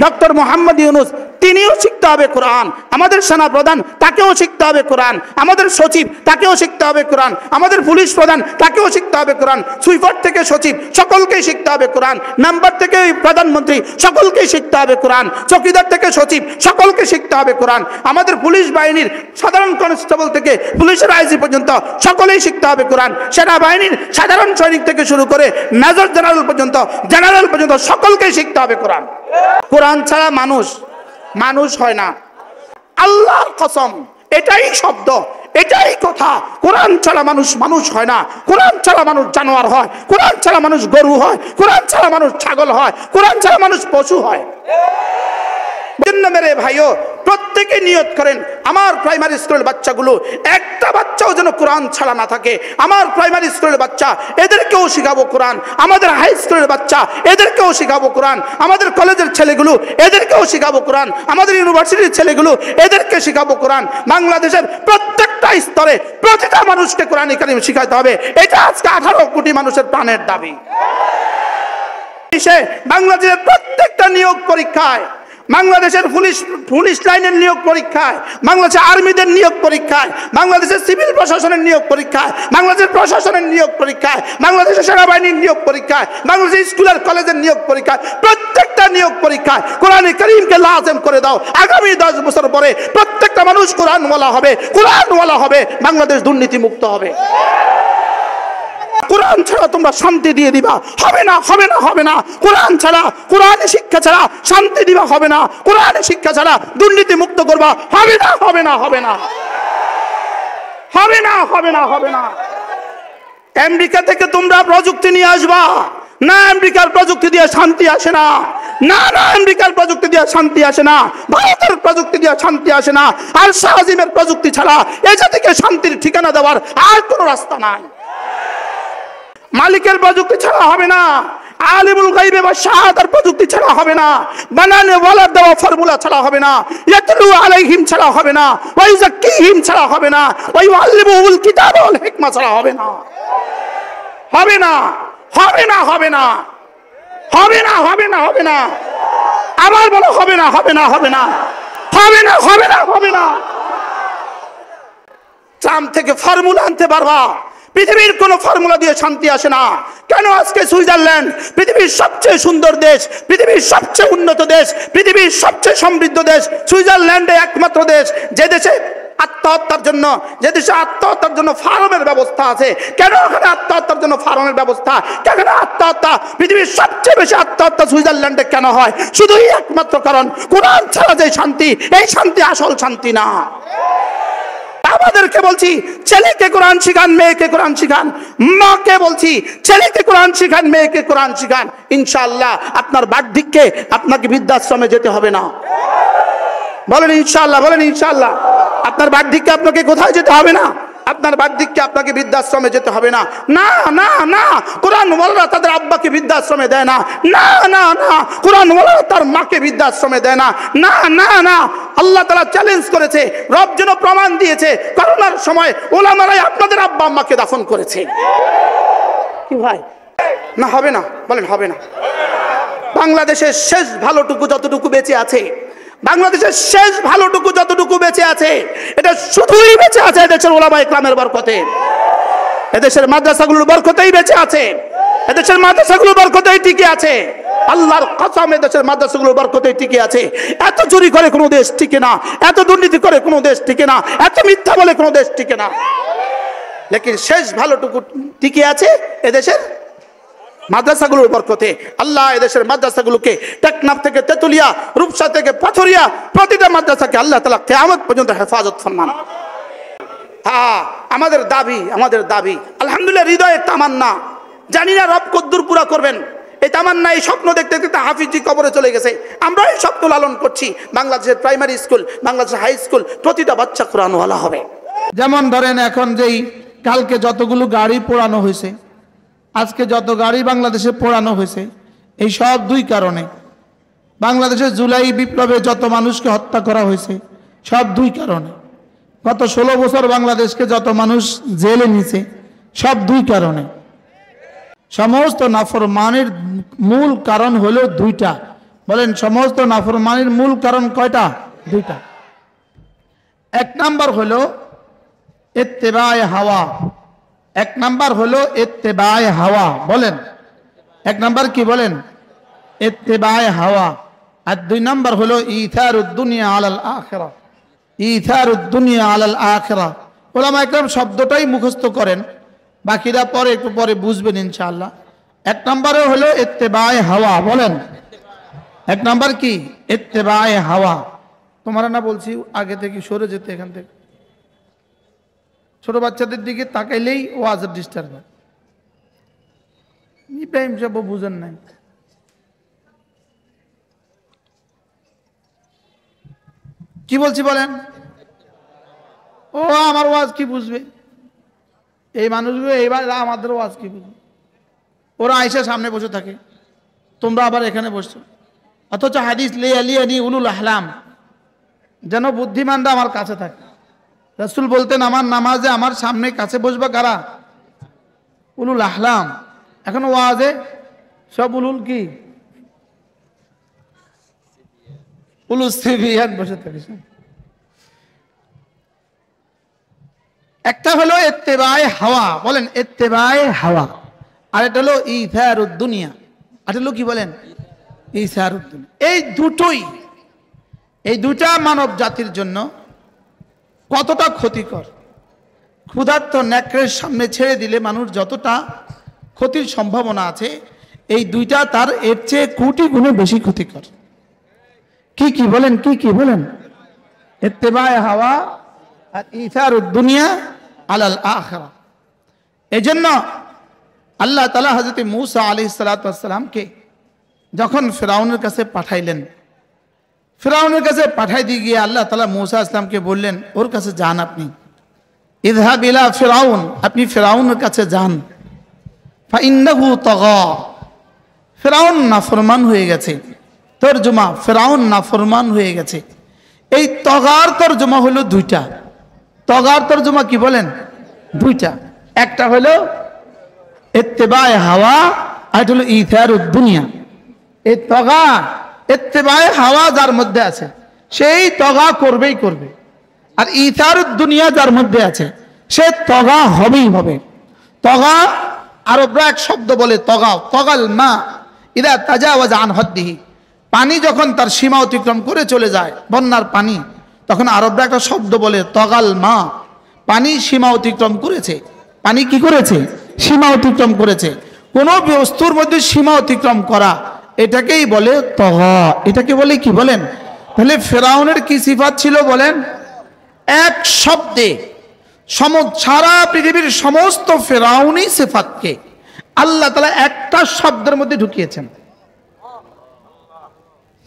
Doctor Mohammad Yunus তিনিও শিখতে হবে কোরআন, আমাদের সেনা প্রধান তাকেও শিখতে হবে কোরআন, আমাদের সচিব তাকেও শিখতে হবে কোরআন, আমাদের পুলিশ প্রধান তাকেও শিখতে হবে কোরআন, সুইপার থেকে সচিব সকলকেই শিখতে হবে কোরআন, মেম্বার থেকে প্রধানমন্ত্রী সকলকেই শিখতে হবে কোরআন, চৌকিদার থেকে সচিব সকলকে শিখতে হবে কোরআন, আমাদের পুলিশ বাহিনীর সাধারণ কনস্টেবল থেকে পুলিশের আইজি পর্যন্ত সকলেই শিখতে হবে কোরআন, সেনাবাহিনীর সাধারণ সৈনিক থেকে শুরু করে মেজর জেনারেল পর্যন্ত সকলকেই শিখতে হবে কোরআন। কোরআন ছাড়া মানুষ হয় না। আল্লাহর কসম, এটাই শব্দ, এটাই কথা। কোরআন ছাড়া মানুষ হয় না। কোরআন ছাড়া মানুষ জানোয়ার হয়, কোরআন ছাড়া মানুষ গরু হয়, কোরআন ছাড়া মানুষ ছাগল হয়, কোরআন ছাড়া মানুষ পশু হয়। মেরে ভাইও প্রত্যেকে নিয়ত করেন, আমার প্রাইমারি স্কুলের বাচ্চাগুলো একটা বাচ্চাও যেন কোরআন ছাড়া না থাকে। আমার প্রাইমারি স্কুলের বাচ্চা, এদেরকেও শিখাবো কোরআন। আমাদের হাই স্কুলের বাচ্চা, এদেরকেও শিখাবো কোরআন। আমাদের কলেজের ছেলেগুলো, এদেরকেও শিখাবো কোরআন। আমাদের ইউনিভার্সিটির ছেলেগুলো, এদেরকে শিখাবো কোরআন। বাংলাদেশের প্রত্যেকটা স্তরে প্রতিটা মানুষকে কোরআন কারীম শিখাতে হবে। এটা আজকে 18 কোটি মানুষের প্রাণের দাবি। বাংলাদেশের প্রত্যেকটা নিয়োগ পরীক্ষায়, বাংলাদেশের পুলিশ লাইনের নিয়োগ পরীক্ষায়, বাংলাদেশের আর্মিদের নিয়োগ পরীক্ষায়, বাংলাদেশের সিভিল প্রশাসনের নিয়োগ পরীক্ষায়, বাংলাদেশের প্রশাসনের নিয়োগ পরীক্ষায়, বাংলাদেশের সেনাবাহিনীর নিয়োগ পরীক্ষায়, বাংলাদেশের স্কুলের কলেজের নিয়োগ পরীক্ষায়, প্রত্যেকটা নিয়োগ পরীক্ষায় কোরআন কারীমকে লাজেম করে দাও। আগামী 10 বছর পরে প্রত্যেকটা মানুষ কোরআনওয়ালা হবে, বাংলাদেশ দুর্নীতি মুক্ত হবে। কোরআন ছাড়া তোমরা শান্তি দিয়ে দিবা, হবে না। কোরআন ছাড়া, কোরআনের শিক্ষা ছাড়া শান্তি দিবা, হবে না। কোরআনের শিক্ষা ছাড়া দুর্নীতি মুক্ত করবা, হবে না। আমেরিকা থেকে তোমরা প্রযুক্তি নিয়ে আসবা না, আমেরিকার প্রযুক্তি দিয়ে শান্তি আসে না। আমেরিকার প্রযুক্তি দিয়ে শান্তি আসে না, ভারতের প্রযুক্তি দিয়ে শান্তি আসে না। আর শাহজিমের প্রযুক্তি ছাড়া এ জাতিকে শান্তির ঠিকানা দেওয়ার আর কোনো রাস্তা নাই। মালিকের প্রযুক্তি ছাড়া হবে না, আলিমুল গায়বে বা শাহাদার প্রযুক্তি ছাড়া হবে না, বানানে ওয়ালার দেওয়া ফর্মুলা ছাড়া হবে না, ইয়াতলু আলাইহিম ছাড়া হবে না, ওয়া ইউযাক্কিহিম ছাড়া হবে না, ওয়া ইউআল্লিমুহুল কিতাবা ওয়াল হিকমা ছাড়া হবে না। আবার বলো হবে না। ট্রাম্প থেকে ফর্মুলা আনতে পারবা, পৃথিবীর কোন ফর্মুলা দিয়ে শান্তি আসে না। কেন আজকে সুইজারল্যান্ড পৃথিবীর সবচেয়ে সুন্দর দেশ, পৃথিবীর সবচেয়ে উন্নত দেশ, পৃথিবীর সবচেয়ে সমৃদ্ধ দেশ, সুইজারল্যান্ডে একমাত্র দেশ যে দেশে আত্মহত্যার জন্য ফার্মের ব্যবস্থা আছে। কেন ওখানে আত্মহত্যার জন্য ফার্মের ব্যবস্থা? কেন আত্মহত্যা, পৃথিবীর সবচেয়ে বেশি আত্মহত্যা সুইজারল্যান্ডে কেন হয়? শুধুই একমাত্র কারণ কোরআন ছাড়া যে শান্তি, এই শান্তি আসল শান্তি না। আমাদেরকে বলছি ছেলেকে কোরআন শিখান, মেয়েকে কোরআন শিখান। মাকে বলছি ছেলেকে কোরআন শিখান, মেয়েকে কোরআন শিখান। ইনশাআল্লাহ আপনার বার্ধক্যে আপনাকে বৃদ্ধাশ্রমে যেতে হবে না। বলেন ইনশাআল্লাহ। আপনার বার্ধক্যে আপনাকে কোথায় যেতে হবে না, আপনার বার্ধক্যে আপনাকে বৃদ্ধাশ্রমে যেতে হবে না। না, কোরআন ওয়ালারা তাদের আব্বাকে বৃদ্ধাশ্রমে দেয় না। কোরআন ওয়ালারা তার মাকে বৃদ্ধাশ্রমে দেয় না। আল্লাহ তাআলা চ্যালেঞ্জ করেছে, রব যেন প্রমাণ দিয়েছে, করোনার সময় ওলামারাই আপনাদের আব্বা আম্মাকে দাফন করেছে। কি ভাই, না হবে না? বলেন হবে না। বাংলাদেশের শেষ ভালোটুকু যতটুকু বেঁচে আছে, বাংলাদেশের শেষ ভালোটুকু যতটুকু বেঁচে আছে, এটা শুধুই বেঁচে আছে এদেশের ওলামায়ে কেরামের বরকতে। এদেশের মাদ্রাসাগুলোর বরকতেই বেঁচে আছে, এদেশের মাদ্রাসাগুলোর বরকতেই টিকে আছে। আল্লাহর কসম, এদেশের মাদ্রাসাগুলোর বরকতেই টিকে আছে। এত চুরি করে কোনো দেশ টিকে না, এত দুর্নীতি করে কোনো দেশ টিকে না, এত মিথ্যা বলে কোনো দেশ টিকে না। লেকিন শেষ ভালোটুকু টিকে আছে এদেশের মাদ্রাসাগুলোর বরকতে। আল্লাহ এদেশের মাদ্রাসাগুলোকে টেকনাফ থেকে তেতুলিয়া, রূপসা থেকে পাথরিয়া, প্রতিটা মাদ্রাসাকে আল্লাহ তাআলা কিয়ামত পর্যন্ত হেফাজত ফরমান। আমাদের দাবি আলহামদুলিল্লাহ, হৃদয়ের তামান্না। জানি না রব কদ্দুর পুরা করবেন। এই তামান্না, এই স্বপ্ন দেখতে দেখতে হাফিজি কবরে চলে গেছে, আমরা এই স্বপ্ন লালন করছি। বাংলাদেশের প্রাইমারি স্কুল, বাংলাদেশের হাই স্কুল, প্রতিটা বাচ্চা কোরআনওয়ালা হবে। যেমন ধরেন এখন যেই কালকে যতগুলো গাড়ি পোড়ানো হয়েছে, আজকে যত গাড়ি বাংলাদেশে পোড়ানো হয়েছে, এই সব দুই কারণে। বাংলাদেশের জুলাই বিপ্লবে যত মানুষকে হত্যা করা হয়েছে, সব দুই কারণে। গত 16 বছর বাংলাদেশকে যত মানুষ জেলে নিছে, সব দুই কারণে। সমস্ত নাফরমানের মূল কারণ হলো দুইটা। বলেন সমস্ত নাফরমানির মূল কারণ কয়টা? দুইটা। এক নাম্বার হলো ইত্তেবায়ে হাওয়া। এক নাম্বার হলো ইত্তেবায়ে হাওয়া। বলেন এক নাম্বার কি? বলেন ইত্তেবায়ে হাওয়া। আর দুই নাম্বার হলো ইথারুদ দুনিয়া আলাল আখিরা। ইথারুদ দুনিয়া আলাল আখিরা। ওলামা একরাম শব্দটাই মুখস্থ করেন, বাকিরা পরে একটু পরে বুঝবেন ইনশাআল্লাহ। এক নম্বরে হলো ইত্তেবায়ে হাওয়া। বলেন এক নাম্বার কি? ইত্তেবায়ে হাওয়া। তোমরা না বলছি আগে থেকে সরে যেতে, এখান থেকে ছোট বাচ্চাদের দিকে তাকাইলেই ওয়াজের ডিস্টার্ব হয়। ইব্রাহিম সাহেব বুঝেন নাই। কি বলছি বলেন? ও আমার ওয়াজ কি বুঝবে? এই মানুষগুলো এইবার আমাদের ওয়াজ কি বুঝবে? ওরা আয়েশা সামনে বসে থাকে, তোমরা আবার এখানে বসছো। অথচ হাদিস লিয়ালিয়ানি উলুল আহলাম, যেন বুদ্ধিমানরা আমার কাছে থাকে। রাসূল বলতেন আমার নামাজে আমার সামনে কাছে বসবে কারা? উলুল আহলাম। এখন ওয়াজে সব উলুল কি? উলুল সিবিয়ান বসে থাকে। একটা হলো ইত্তেবায়ে হাওয়া। বলেন ইত্তেবায়ে হাওয়া। আর এটা হলো ইথারুদ দুনিয়া। আর হলো কি? বলেন ইথারুদ দুনিয়া। এই দুটা মানব জাতির জন্য কতটা ক্ষতিকর। ক্ষুধার্ত নেকড়ের সামনে ছেড়ে দিলে মানুষ যতটা ক্ষতির সম্ভাবনা আছে, এই দুইটা তার এর চেয়ে কোটি গুণে বেশি ক্ষতিকর। কি কি? বলেন কি কি? বলেন ইত্তেবায়ে হাওয়া আর ইথারুদ দুনিয়া আলাল আখিরা। এজন্য আল্লাহ তাআলা হযরত মূসা আলাইহিস সালাতু ওয়াস সালামকে যখন ফিরাউনের কাছে পাঠাইলেন, ফিরাউনের কাছে পাঠাই দিয়ে গিয়ে আল্লাহ তাআলা মূসা আসলামকে বললেন ওর কাছে যান, আপনি ইযহাব ইলা ফিরাউন, আপনি ফিরাউনের কাছে যান। ফাইন্নাহু তাগা, ফিরাউন নাফরমান হয়ে গেছে। তরজমা ফিরাউন নাফরমান হয়ে গেছে। এই তগার তরজমা হলো দুইটা। তগার তরজমা কি? বলেন দুইটা। একটা হলো ইত্তেবায়ে হাওয়া, আর হলো ইথারুদ দুনিয়া। এই তগা ইত্তেবায়ে হাওয়া যার মধ্যে আছে সেই তগা করবেই করবে, আর ইথারুদ দুনিয়া যার মধ্যে আছে সে তগা হবেই হবে। তগা আরবরা এক শব্দ বলে তগা, তগাল মা ইদা তাজাওয়াজা আন হদ্দিহি। পানি যখন তার সীমা অতিক্রম করে চলে যায়, বন্যার পানি, তখন আরবরা একটা শব্দ বলে তগাল মা। পানি সীমা অতিক্রম করেছে। পানি কি করেছে? সীমা অতিক্রম করেছে। কোন বস্তুর মধ্যে সীমা অতিক্রম করা এটাকেই বলে তগা। এটাকে বলে কি? বলেন তাহলে ফিরাউনের কি সিফাত ছিল? বলেন এক শব্দে সারা পৃথিবীর সমস্ত ফিরাউনি সিফাতকে আল্লাহ তাআলা একটা শব্দের মধ্যে ঢুকিয়েছেন।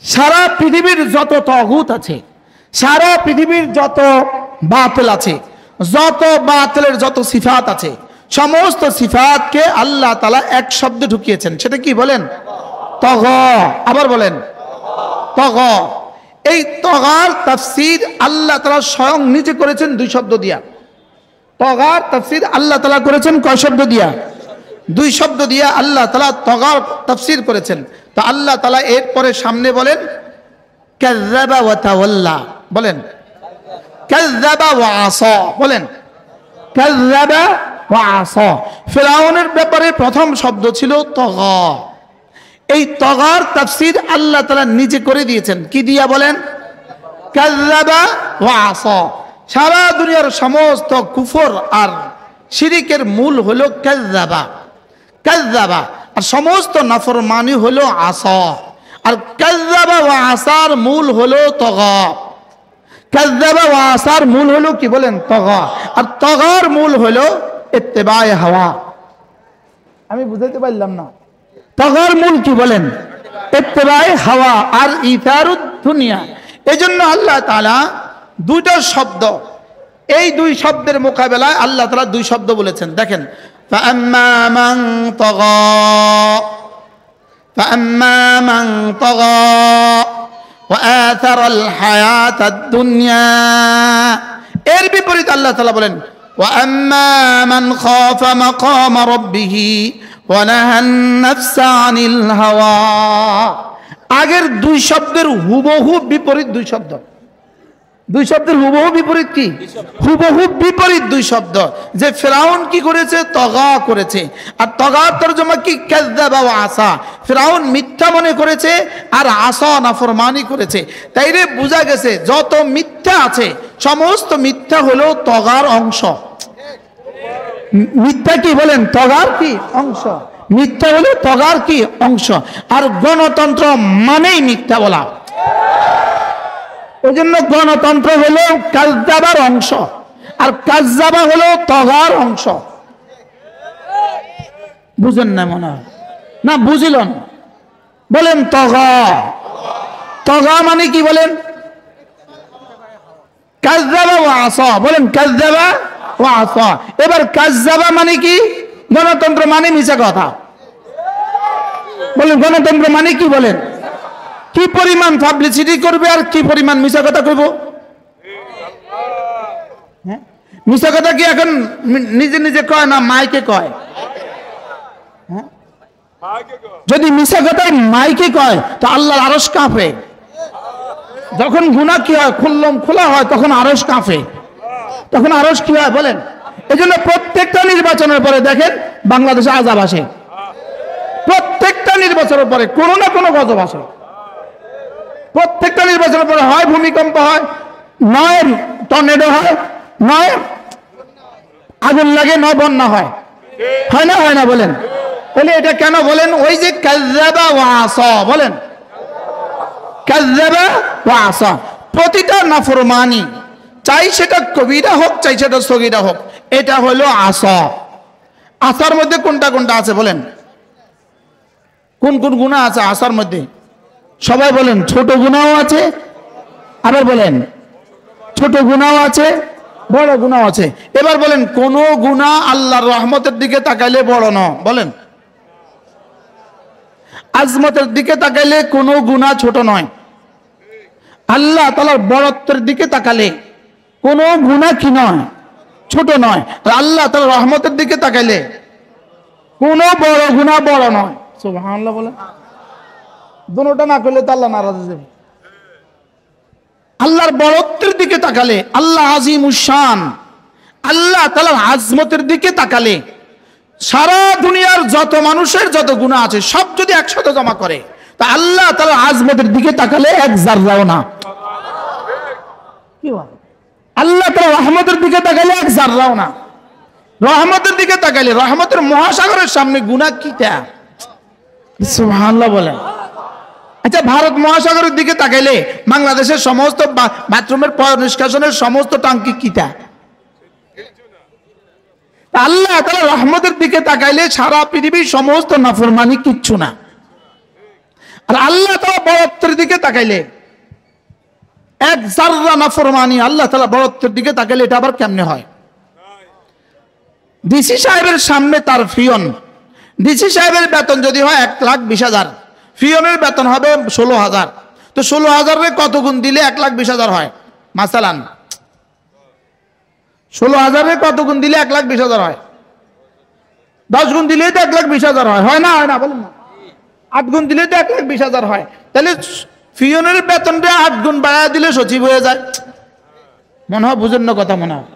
সারা পৃথিবীর যত তাগুত আছে, সারা পৃথিবীর যত বাতিল আছে, যত বাতিলের যত সিফাত আছে, সমস্ত সিফাতকে আল্লাহ তাআলা এক শব্দে ঢুকিয়েছেন। সেটা কি? বলেন তগা। আবার বলেন তগা। এই তগার তাফসীর আল্লাহ তাআলা স্বয়ং নিজে করেছেন দুই শব্দ দিয়া। তগার তাফসীর আল্লাহ তাআলা করেছেন কয় শব্দ দিয়া? দুই শব্দ দিয়া আল্লাহ তাআলা তগার তাফসীর করেছেন। তো আল্লাহ তাআলা এরপরে সামনে বলেন কাযযাবা ওয়া তাওয়াল্লা। বলেন কাযযাবা ওয়া আসা। বলেন কাযযাবা ওয়া আসা। ফিরাউনের ব্যাপারে প্রথম শব্দ ছিল তগা। এই তগার তাফসীর আল্লাহ তাআলা নিজে করে দিয়েছেন। কি দিয়া? বলেন কাযযাবা ওয়া আসা। সারা দুনিয়ার সমস্ত কুফর আর শিরিকের মূল হলো কাযযাবা। কাযযাবা। আর সমস্ত নাফরমানি হলো আসা। আর কাযযাবা ওয়া আসার মূল হলো তগা। কাযযাবা ওয়া আসার মূল হলো কি? বলেন তগা। আর তগার মূল হলো ইত্তেবায়ে হাওয়া। আমি বুঝাইতে পারলাম না? তগার মূল কি? বলেন ইত্তেবায়ে হাওয়া আর ইথারুদ দুনিয়া। এজন্য আল্লাহ তাআলা দুইটা শব্দ, এই দুই শব্দের মোকাবেলায় আল্লাহ তাআলা দুই শব্দ বলেছেন। দেখেন فأما من طغى فأما من طغى وآثر الحياة الدنيا। এর বিপরীত আল্লাহ তাআলা বলেন وأما من خاف مقام ربه ونهى النفس عن الهوى। আগের দুই শব্দের হুবহু বিপরীত দুই শব্দ। দুই শব্দের হুবহু বিপরীত কি? হুবহু বিপরীত দুই শব্দ। যে ফিরাউন কি করেছে? তগা করেছে। আর তগা তরজমা কি? কাযযাবা ওয়া আসা। ফিরাউন মিথ্যা মনে করেছে আর আসা নাফরমানি করেছে। তাই রে বোঝা গেছে যত মিথ্যা আছে সমস্ত মিথ্যা হলো তগার অংশ। মিথ্যা কি বলেন? তগার কি অংশ। মিথ্যা হলো তগার কি অংশ। আর গণতন্ত্র মানেই মিথ্যা বলা। ওই জন্য গণতন্ত্র হলো কাযযাবার অংশ, আর কাযযাবা হলো তগার অংশ। বুঝেন না মনে হয়? না বুঝিলেন? বলেন তগা। তগা মানে কি বলেন? কাযযাবা ওয়া আসা। বলেন কাযযাবা ওয়া আসা। এবার কাযযাবা মানে কি? গণতন্ত্র মানে মিছা কথা। বলেন গণতন্ত্র মানে কি? বলেন কি পরিমাণ পাবলিসিটি করবে আর কি পরিমাণ মিছা কথা কইব? হ্যাঁ, মিছা কথা কি এখন নিজে নিজে কয় না মাইকে কয়? হ্যাঁ, যদি মিছা কথাই মাইকে কয় তো আল্লাহর আরশ কাঁপে। যখন গুনাহ কি হয়? খোলা হয় তখন আরশ কাঁপে। তখন আরশ কি হয় বলেন? এই জন্য প্রত্যেকটা নির্বাচনের পরে দেখেন বাংলাদেশে আযাব আসে। প্রত্যেকটা নির্বাচনের পরে কোনো না কোনো গজব আসে। প্রত্যেকটা নির্বাচনের পরে হয় ভূমিকম্প হয়, নয় টর্নেডো হয়, নয় আগুন লাগে, নয় বন্যা হয়। হয় না? হয় না? বলেন তাহলে এটা কেন বলেন? ওই যে কাযযাবা ওয়া আসা। বলেন কাযযাবা ওয়া আসা। প্রতিটা নাফরমানি, চাই সেটা কবিরা হোক চাই সেটা সগীরা হোক, এটা হলো আসা। আসার মধ্যে কোনটা কোনটা আছে বলেন? কোন কোন গুনাহ আছে আসার মধ্যে? সবাই বলেন। ছোট গুনাহও আছে, আবার বলেন ছোট গুনাহও আছে, বড় গুনাহও আছে। এবার বলেন কোন গুনাহ আল্লাহর রহমতের দিকে তাকাইলে বড় না? বলেন আজমতের দিকে তাকাইলে কোন গুনাহ ছোট নয়। আল্লাহ তাআলার বড়ত্বের দিকে তাকালে কোন গুনাহ কি নয়? ছোট নয়। আর আল্লাহ তাআলার রহমতের দিকে তাকাইলে কোন বড় গুনাহ বড় নয়। সুবহানাল্লাহ বলেন। দুটোটা না করলে তো আল্লাহ নারাজ হয়ে যাবে। আল্লাহর বড়ত্বের দিকে তাকালে, আল্লাহ আজিমুশ শান, আল্লাহ তাআলার আজমতের দিকে তাকালে সারা দুনিয়ার যত মানুষের যত গুনাহ আছে সব যদি একসাথে জমা করে তা আল্লাহ তাআলার আজমতের দিকে তাকালে এক জাররাও না। কি বলে? আল্লাহ তাআলার রহমতের দিকে তাকালে এক জাররাও না। রহমতের দিকে তাকালে রহমতের মহাসাগরের সামনে গুনাহ কিটা? সুবহানাল্লাহ বলেন। আচ্ছা, ভারত মহাসাগরের দিকে তাকাইলে বাংলাদেশের সমস্ত বাথরুমের পয় নিষ্কাশনের সমস্ত টাঙ্কি কিটা? আল্লাহ তাআলা রহমতের দিকে তাকাইলে সারা পৃথিবীর সমস্ত নাফরমানি কিচ্ছু না। আর আল্লাহ তাআলা বড়ত্বের দিকে তাকাইলে এক জাররা নাফরমানি, আল্লাহ তাআলা বড়ত্বের দিকে তাকাইলে এটা আবার কেমনে হয়? ডিসি সাহেবের সামনে তার ফিয়ন, ডিসি সাহেবের বেতন যদি হয় 1,20,000, ফিয়নের বেতন হবে 16,000, তো 16,000 কত গুণ দিলে 1,20,000 হয়? মাসালান 16,000 কত গুণ দিলে 1,20,000 হয়? 10 গুণ দিলেই তো 1,20,000 হয়। হয় না? হয় না? বলুন না। 8 গুণ দিলেই তো 1,20,000 হয়। তাহলে ফিয়নের বেতনটা 8 গুণ বাড়ায় দিলে সচিব হয়ে যায়। মনে হয় বুঝেন না কথা? মনে হয়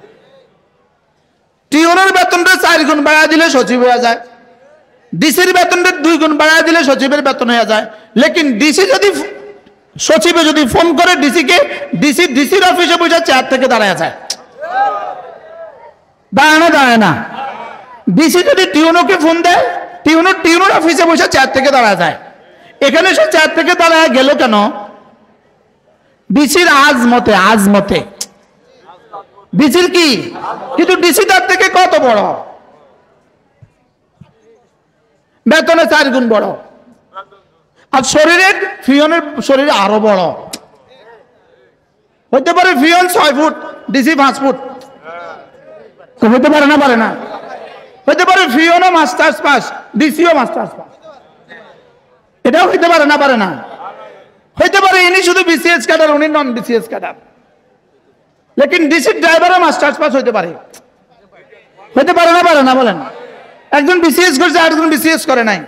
টিওনের বেতনটা 4 গুণ বাড়ায় দিলে সচিব হয়ে যায়। ডিসির বেতনটা 2 গুণ বাড়ায় দিলে সচিবের বেতন হয়ে যায়। লেকিন ডিসি যদি সচিবে যদি ফোন করে ডিসিকে, ডিসির অফিসে বসে চেয়ার থেকে দাঁড়ায় যায়। দাঁড়ায় না। ডিসি যদি টিউনোকে ফোন দেয়, টিউনোর অফিসে বসে চেয়ার থেকে দাঁড়ায় যায়। এখানে সে চেয়ার থেকে দাঁড়ায় গেল কেন? ডিসির আজমতে ডিসির কি? কিন্তু ডিসি তার থেকে কত বড়? বেতনে 4 গুণ বড়। আর ফিয়নের শরীরে আরো বড়। হতে পারে ফিয়ন 6 ফুট, ডিসি 5 ফুট। হতে পারে না? পারে না? হতে পারে ফিয়নও মাস্টার্স পাস, ডিসিও মাস্টার্স পাস। এটাও হইতে পারে না? পারে না? হইতে পারে ইনি শুধু বিসিএস ক্যাডার, উনি নন বিসিএস ক্যাডার। লেকিন ডিসি ড্রাইভারও মাস্টার্স পাস হইতে পারে। হইতে পারে না? পারে না? বলেন। একজন বিসিএস করছে, আরেকজন বিসিএস করে নাই।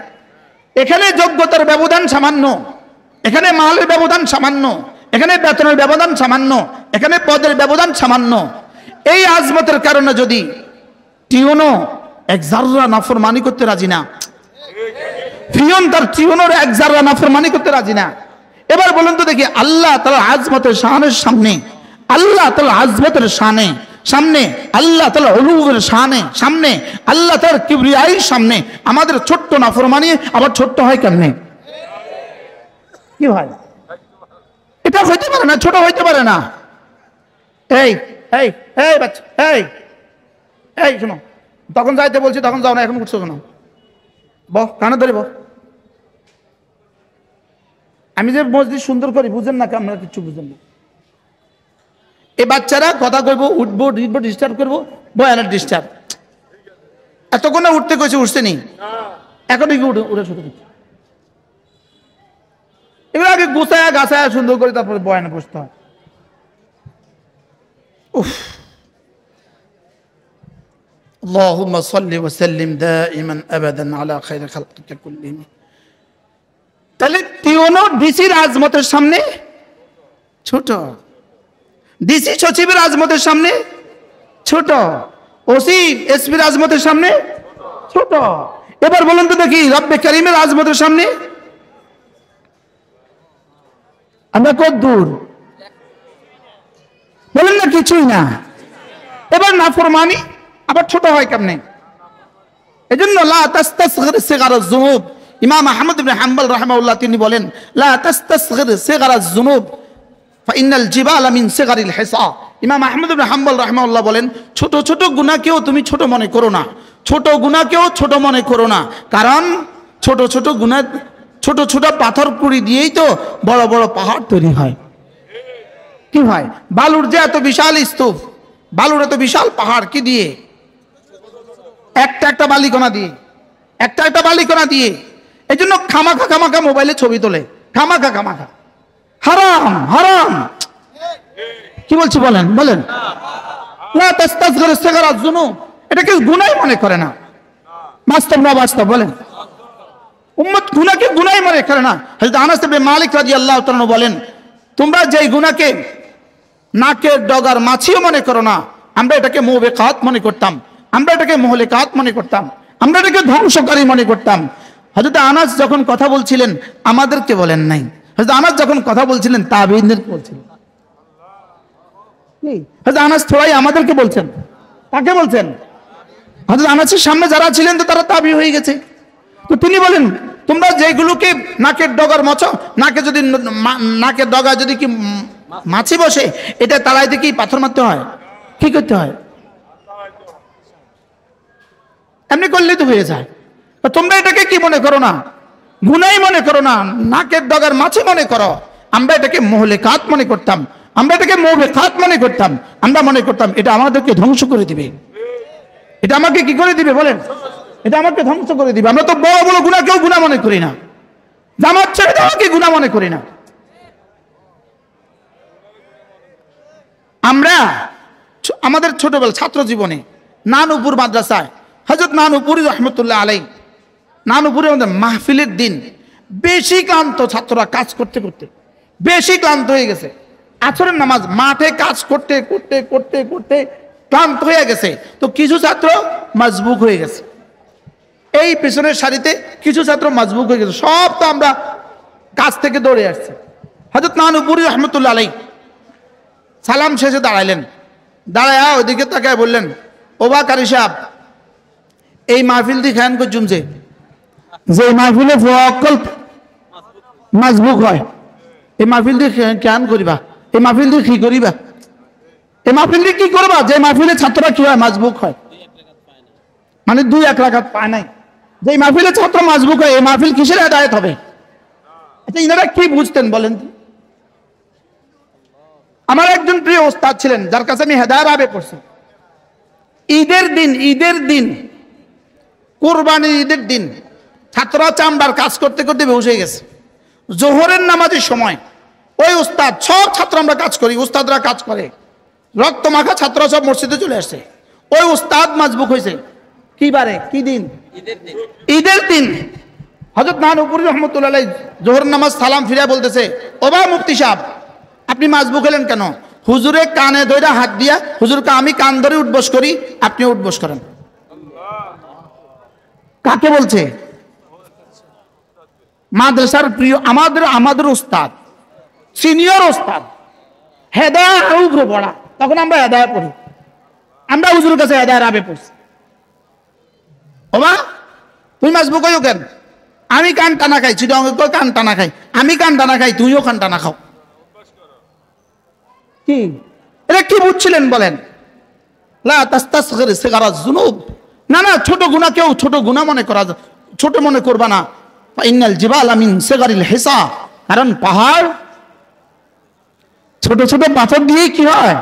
এখানে যোগ্যতার ব্যবধান সামান্য, এখানে মালের ব্যবধান সামান্য, এখানে বেতনের ব্যবধান সামান্য, এখানে পদের ব্যবধান সামান্য। এই আজমতের কারণে যদি টিউনও এক জাররা নাফরমানি করতে রাজি না, পিয়ন তার টিউনের এক জাররা নাফরমানি করতে রাজি না। এবার বলুন তো দেখি, আল্লাহ তাআলার আজমতের শানের সামনে, আল্লাহ তাআলার আজমতের শানে সামনে, আল্লাহ তাআলার উলুহের শানে সামনে, আল্লাহ তাআলার কিবরিয়ার সামনে আমাদের ছোট্ট নাফরমানি আবার ছোট্ট হয় কেমনে? কি হয়? এটা হইতে পারে না, ছোট হইতে পারে না। এই এই এই বাচ্চা, এই এই শোনো, তখন যাইতে বলছি তখন যাও না, এখন উঠছো কেন? বহ, কানে ধরে বহ। আমি যে মসজিদ সুন্দর করি বুঝেন না, আপনারা কিছু বুঝেন না। এই বাচ্চারা কথা কইবো, উঠবো, ডিস্টার্ব করবো, বয়ানের ডিস্টার্ব। এতক্ষণ উঠতে কইছে, উঠছে নি, এখন উঠে শুরু করছে। এগুলো আগে গুছায়া গাছায়া সুন্দর করে তারপরে বয়ানে বসতে হয়। উফ, আল্লাহুম্মা সাল্লি ওয়া সাল্লিম দাইমান আবাদান আলা খায়রি খালকিকা কুল্লিহিম। তাহলে টিওনো ডিসির আজমতের সামনে ছোট, ডিসি সচিবের আজমতের সামনে ছোট, ওসি এসপির আজমতের সামনে ছোট। এবার বলুন তো দেখি, রব্বে কারীমের আজমতের সামনে আমরা কত দূর? বলেন না, কিছুই না। এবার নাফরমানি আবার ছোট হয় কেমনে? এজন্য লা তাস্তাসগির সিগারাজ যুনুব, ইমাম আহমদ ইবনে হাম্বল রাহিমাহুল্লাহ তিনি বলেন, লা তাস্তাসগির সিগারাজ যুনুব ফাইনাল জিবালা মিন সিগারিল হিসা। ইমাম আহমদ ইবনে হাম্বল রাহিমাহুল্লাহ বলেন, ছোট ছোট গুনাহকেও তুমি ছোট মনে করো না, ছোট গুনাহকেও ছোট মনে করো না, কারণ ছোট ছোট গুনাহ, ছোট ছোট পাথর কুড়ি দিয়েই তো বড় বড় পাহাড় তৈরি হয়। কি হয়? বালুর যে এত বিশাল স্তূপ, বালুর এত বিশাল পাহাড় কি দিয়ে? একটা একটা বালিকণা দিয়ে, একটা একটা বালিকণা দিয়ে। এই জন্য খামাখা খামাখা মোবাইলে ছবি তোলে, খামাখা খামাখা। হারাম হারাম। কি বলছি বলেন বলেন? লা তাস্তাসগির সিগারাজ যুনুব, এটাকে গুনাহ মনে করে না। বাস্তব না বাস্তব বলেন? উম্মত গুনাহকে গুনাহ মনে করে না। হযরত আনাস ইবনে মালিক রাদিয়াল্লাহু তাআলা বলেন, তোমরা যেই গুনাহকে নাকের ডগার মাছিও মনে করো না, আমরা এটাকে মুবিকাত মনে করতাম, আমরা এটাকে মুহলিকাত মনে করতাম, আমরা এটাকে ধ্বংসকারী মনে করতাম। হযরত আনাস যখন কথা বলছিলেন আমাদেরকে বলেন নাই, হযরত আনাস যখন কথা বলছিলেন তাবেঈনদেরকে বলছিলেন। হযরত আনাস থোড়াই আমাদেরকে বলছেন, কাকে বলছেন? হযরত আনাসের সামনে যারা ছিলেন তো তারা তাবেঈ হয়ে গেছে। তো তিনি বলেন, তোমরা যেগুলোকে নাকের ডগার মছো, নাকে যদি নাকের ডগা যদি কি মাছি বসে, এটা তাড়াইতে কি পাথর মারতে হয়? কি করতে হয়? এমনি করলেই তো হয়ে যায়। তোমরা এটাকে কি মনে করো না? গুনাহ মনে করো না, নাকের ডগার মাছি মনে করো। আমরা এটাকে মুহলিকাত মনে করতাম, আমরা এটাকে মুবিকাত মনে করতাম, আমরা মনে করতাম এটা আমাদেরকে ধ্বংস করে দিবে। এটা আমাকে কি করে দিবে বলেন? এটা আমাকে ধ্বংস করে দিবে। আমরা তো বড় বড় গুনাহ কেউ গুনাহ মনে করি না, জামাত ছেড়ে দেওয়াকে গুনাহ মনে করি না। আমরা আমাদের ছোটবেলা ছাত্র জীবনে নানুপুর মাদ্রাসায় হযরত নানুপুরি রহমতুল্লাহ আলাইহি, নানুপুরে আমাদের মাহফিলের দিন বেশি ক্লান্ত, ছাত্ররা কাজ করতে করতে বেশি ক্লান্ত হয়ে গেছে। আসরের নামাজ মাঠে কাজ করতে করতে করতে করতে ক্লান্ত হয়ে গেছে। তো কিছু ছাত্র মাজবুক হয়ে গেছে, এই পেছনের সারিতে কিছু ছাত্র মাজবুক হয়ে গেছে। সব তো আমরা কাজ থেকে দৌড়ে আসছি। হযরত নানুপুরি রহমতুল্লাহ আলাইহি সালাম শেষে দাঁড়াইলেন, দাঁড়ায় ওইদিকে তাকায় বললেন, ওবা কারি সাহেব, এই মাহফিল দিয়ে খেয়ান করছুম যে মাহফিলে ফকল মাজবুক হয়, এই মাহফিল দিয়ে খেয়ান করিবা, এই মাহফিল দিয়ে কি করিবা, এই মাহফিল দিয়ে কি করবা যে মাহফিলে ছাত্ররা কি হয়? মাজবুক হয়। মানে 2-1 রাকাত পায় নাই, যে মাহফিলে ছাত্র মাজবুক হয়, এই মাহফিল কিসের হেদায়েত হবে? আচ্ছা, ইনারা কি বুঝতেন বলেন? আমার একজন প্রিয় ওস্তাদ ছিলেন, যার কাছে আমি হেদায়েত আবে পড়ছি। ঈদের দিন কুরবানির ঈদের দিন ছাত্ররা চামড়ার কাজ করতে করতে বেহুশ হয়ে গেছে। জোহরের নামাজের সময় ওই উস্তাদ, সব ছাত্র আমরা কাজ করি, উস্তাদরা কাজ করে, রক্ত মাখা ছাত্ররা সব মসজিদে চলে আসছে। ওই উস্তাদ মাজবুক হয়েছে। কি বারে? কি দিন? ঈদের দিন। হযরত নানুপুরি রহমতুল্লাহ আলাইহি জোহর নামাজ সালাম ফিরে বলতেছে, ও বা মুফতি সাহেব, আপনি মাসবুক হলেন কেন? হুজুরে কানে ধরে হাত দিয়া, হুজুরকে আমি কান ধরে উঠবস করি, আপনি উঠবস করেন। কাকে বলছে? মাদ্রাসার প্রিয় আমাদের উস্তাদ, সিনিয়র উস্তাদ, হেদায়েত উপরে পড়া। তখন আমরা হেদায়েত পড়ি, আমরা হুজুরের কাছে হেদায়েত আবে পড়ছি। ওমা তুই মাসবুক হইও কেন? আমি কান টানা খাই, চিটাঙ্গ কান টানা খাই, আমি কান টানা খাই, তুইও কান টানা খাও। কি এটা কি বুঝছিলেন বলেন? লা তাস্তাসগির সিগারাজ যুনুব, না না, ছোট গুনাহ কেউ ছোট গুনাহ মনে করা, ছোট মনে করবা না। ইন্নাল জিবালা মিন সিগারিল হিসা, কারণ পাহাড় ছোট ছোট পাথর দিয়ে কি হয়?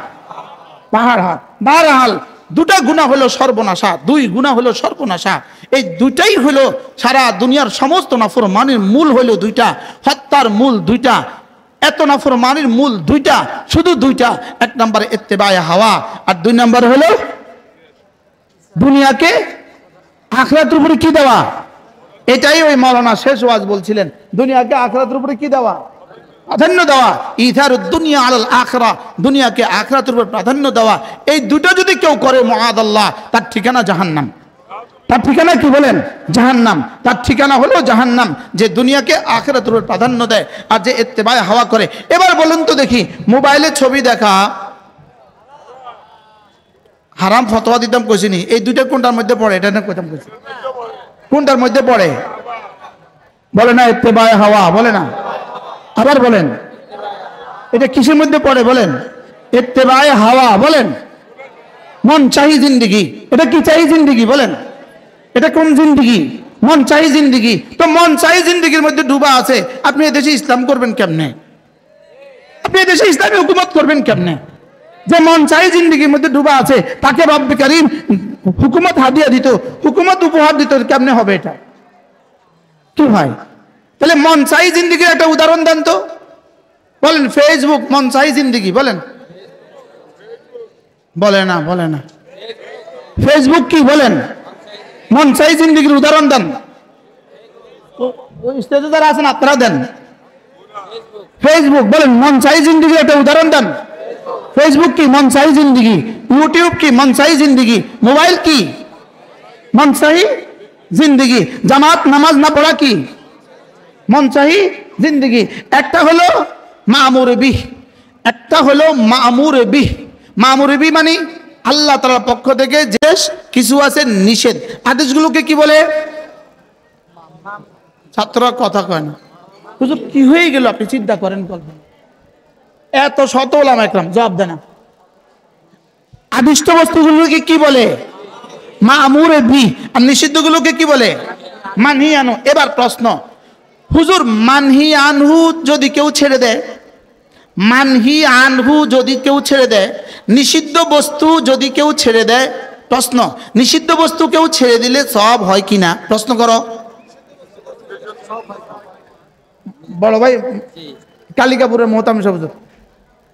পাহাড় হয়। বারহাল দুটা গুনাহ হলো সর্বনাশা, দুই গুনাহ হলো সর্বনাশা। এই দুটাই হলো সারা দুনিয়ার সমস্ত নাফরমানির মূল হলো দুইটা, হত্যার মূল দুইটা, এত নাফরমানির মূল দুইটা, শুধু দুইটা। এক নম্বর ইত্তেবায়ে হাওয়া, আর দুই নম্বর হলো দুনিয়াকে আখিরাতের উপরে কি দেওয়া। এটাই ওই মাওলানা শেষ ওয়াজ বলছিলেন, দুনিয়াকে আখিরাতের উপরে কি দেওয়া, প্রাধান্য দেওয়া। ইথারুদ দুনিয়া আলাল আখিরা, দুনিয়াকে আখিরাতের উপর প্রাধান্য দেওয়া। এই দুটো যদি কেউ করে মুআদাল্লাহ, তার ঠিকানা জাহান্নাম। তার ঠিকানা কি বলেন? জাহান্নাম। তার ঠিকানা হলো জাহান্নাম, যে দুনিয়াকে আখিরাতের উপর প্রাধান্য দেয় আর যে ইত্তেবায়ে হাওয়া করে। এবার বলুন তো দেখি, মোবাইলে ছবি দেখা হারাম ফতোয়া দিতাম কইছিনি, এই দুইটা কোনটার মধ্যে পড়ে? এটা না কইতাম কইছি, কোনটার মধ্যে পড়ে? বলে না ইত্তেবায়ে হাওয়া, বলে না। আবার বলেন, এটা কিসের মধ্যে পড়ে বলেন? ইত্তেবায়ে হাওয়া। বলেন মন চাহি জিন্দেগি, এটা কি চাহি জিন্দেগি বলেন? এটা কোন জিন্দেগি? মন চাহি জিন্দেগি। তো মন চাহি জিন্দেগির মধ্যে ডুবা আছে, আপনি এদেশে ইসলাম করবেন কেমনে? আপনি এদেশে ইসলামী হুকুমত করবেন কেমনে? যে মন চাহি জিন্দেগির মধ্যে ডুবা আছে, তাকে রব্বে কারীম হুকুমত হাদিয়া দিত, হুকুমত উপহার দিত, কেমনে হবে এটা? কি হয়? তাহলে মন চাহি জিন্দেগির একটা উদাহরণ দেন তো বলেন। ফেসবুক মন চাহি জিন্দেগি, বলেন। বলে না, বলে না। ফেসবুক কি বলেন? মন চাহি জিন্দেগির উদাহরণ দেন। ওই স্টেজে যারা আছেন আপনারা দেন। ফেসবুক বলেন, মন চাহি জিন্দেগির একটা উদাহরণ দেন। ফেসবুক কি? মন চাহি জিন্দেগি। ইউটিউব কি? মন চাহি জিন্দেগি। মোবাইল কি? মন চাহি জিন্দেগি। জামাত নামাজ না পড়া কি? মন চাহি জিন্দেগি। একটা হলো মামুর বিহ, একটা হলো মামুর বিহ। মামুর বিহ মানে আল্লাহ তাআলার পক্ষ থেকে যে কিছু আছে নিষেধ, আদেশগুলোকে কি বলে? ছাত্ররা কথা কয় না, হুজুর কি হয়ে গেল? আপনি চিন্তা করেন, বলবেন এত শত ওলামা একরাম জবাব দেন না। আদিষ্ট বস্তুগুলোকে কি বলে? মামুর বিহ। আর নিষিদ্ধগুলোকে কি বলে? মানহি আনহু। এবার প্রশ্ন, হুজুর মানহি আনহু যদি কেউ ছেড়ে দেয়, মানহি আনহু যদি কেউ ছেড়ে দেয়, নিষিদ্ধ বস্তু যদি কেউ ছেড়ে দেয়, প্রশ্ন নিষিদ্ধ বস্তু কেউ ছেড়ে দিলে সওয়াব হয় কিনা? প্রশ্ন করো বড় ভাই কালিকাপুরের মোহতাম সবুজ।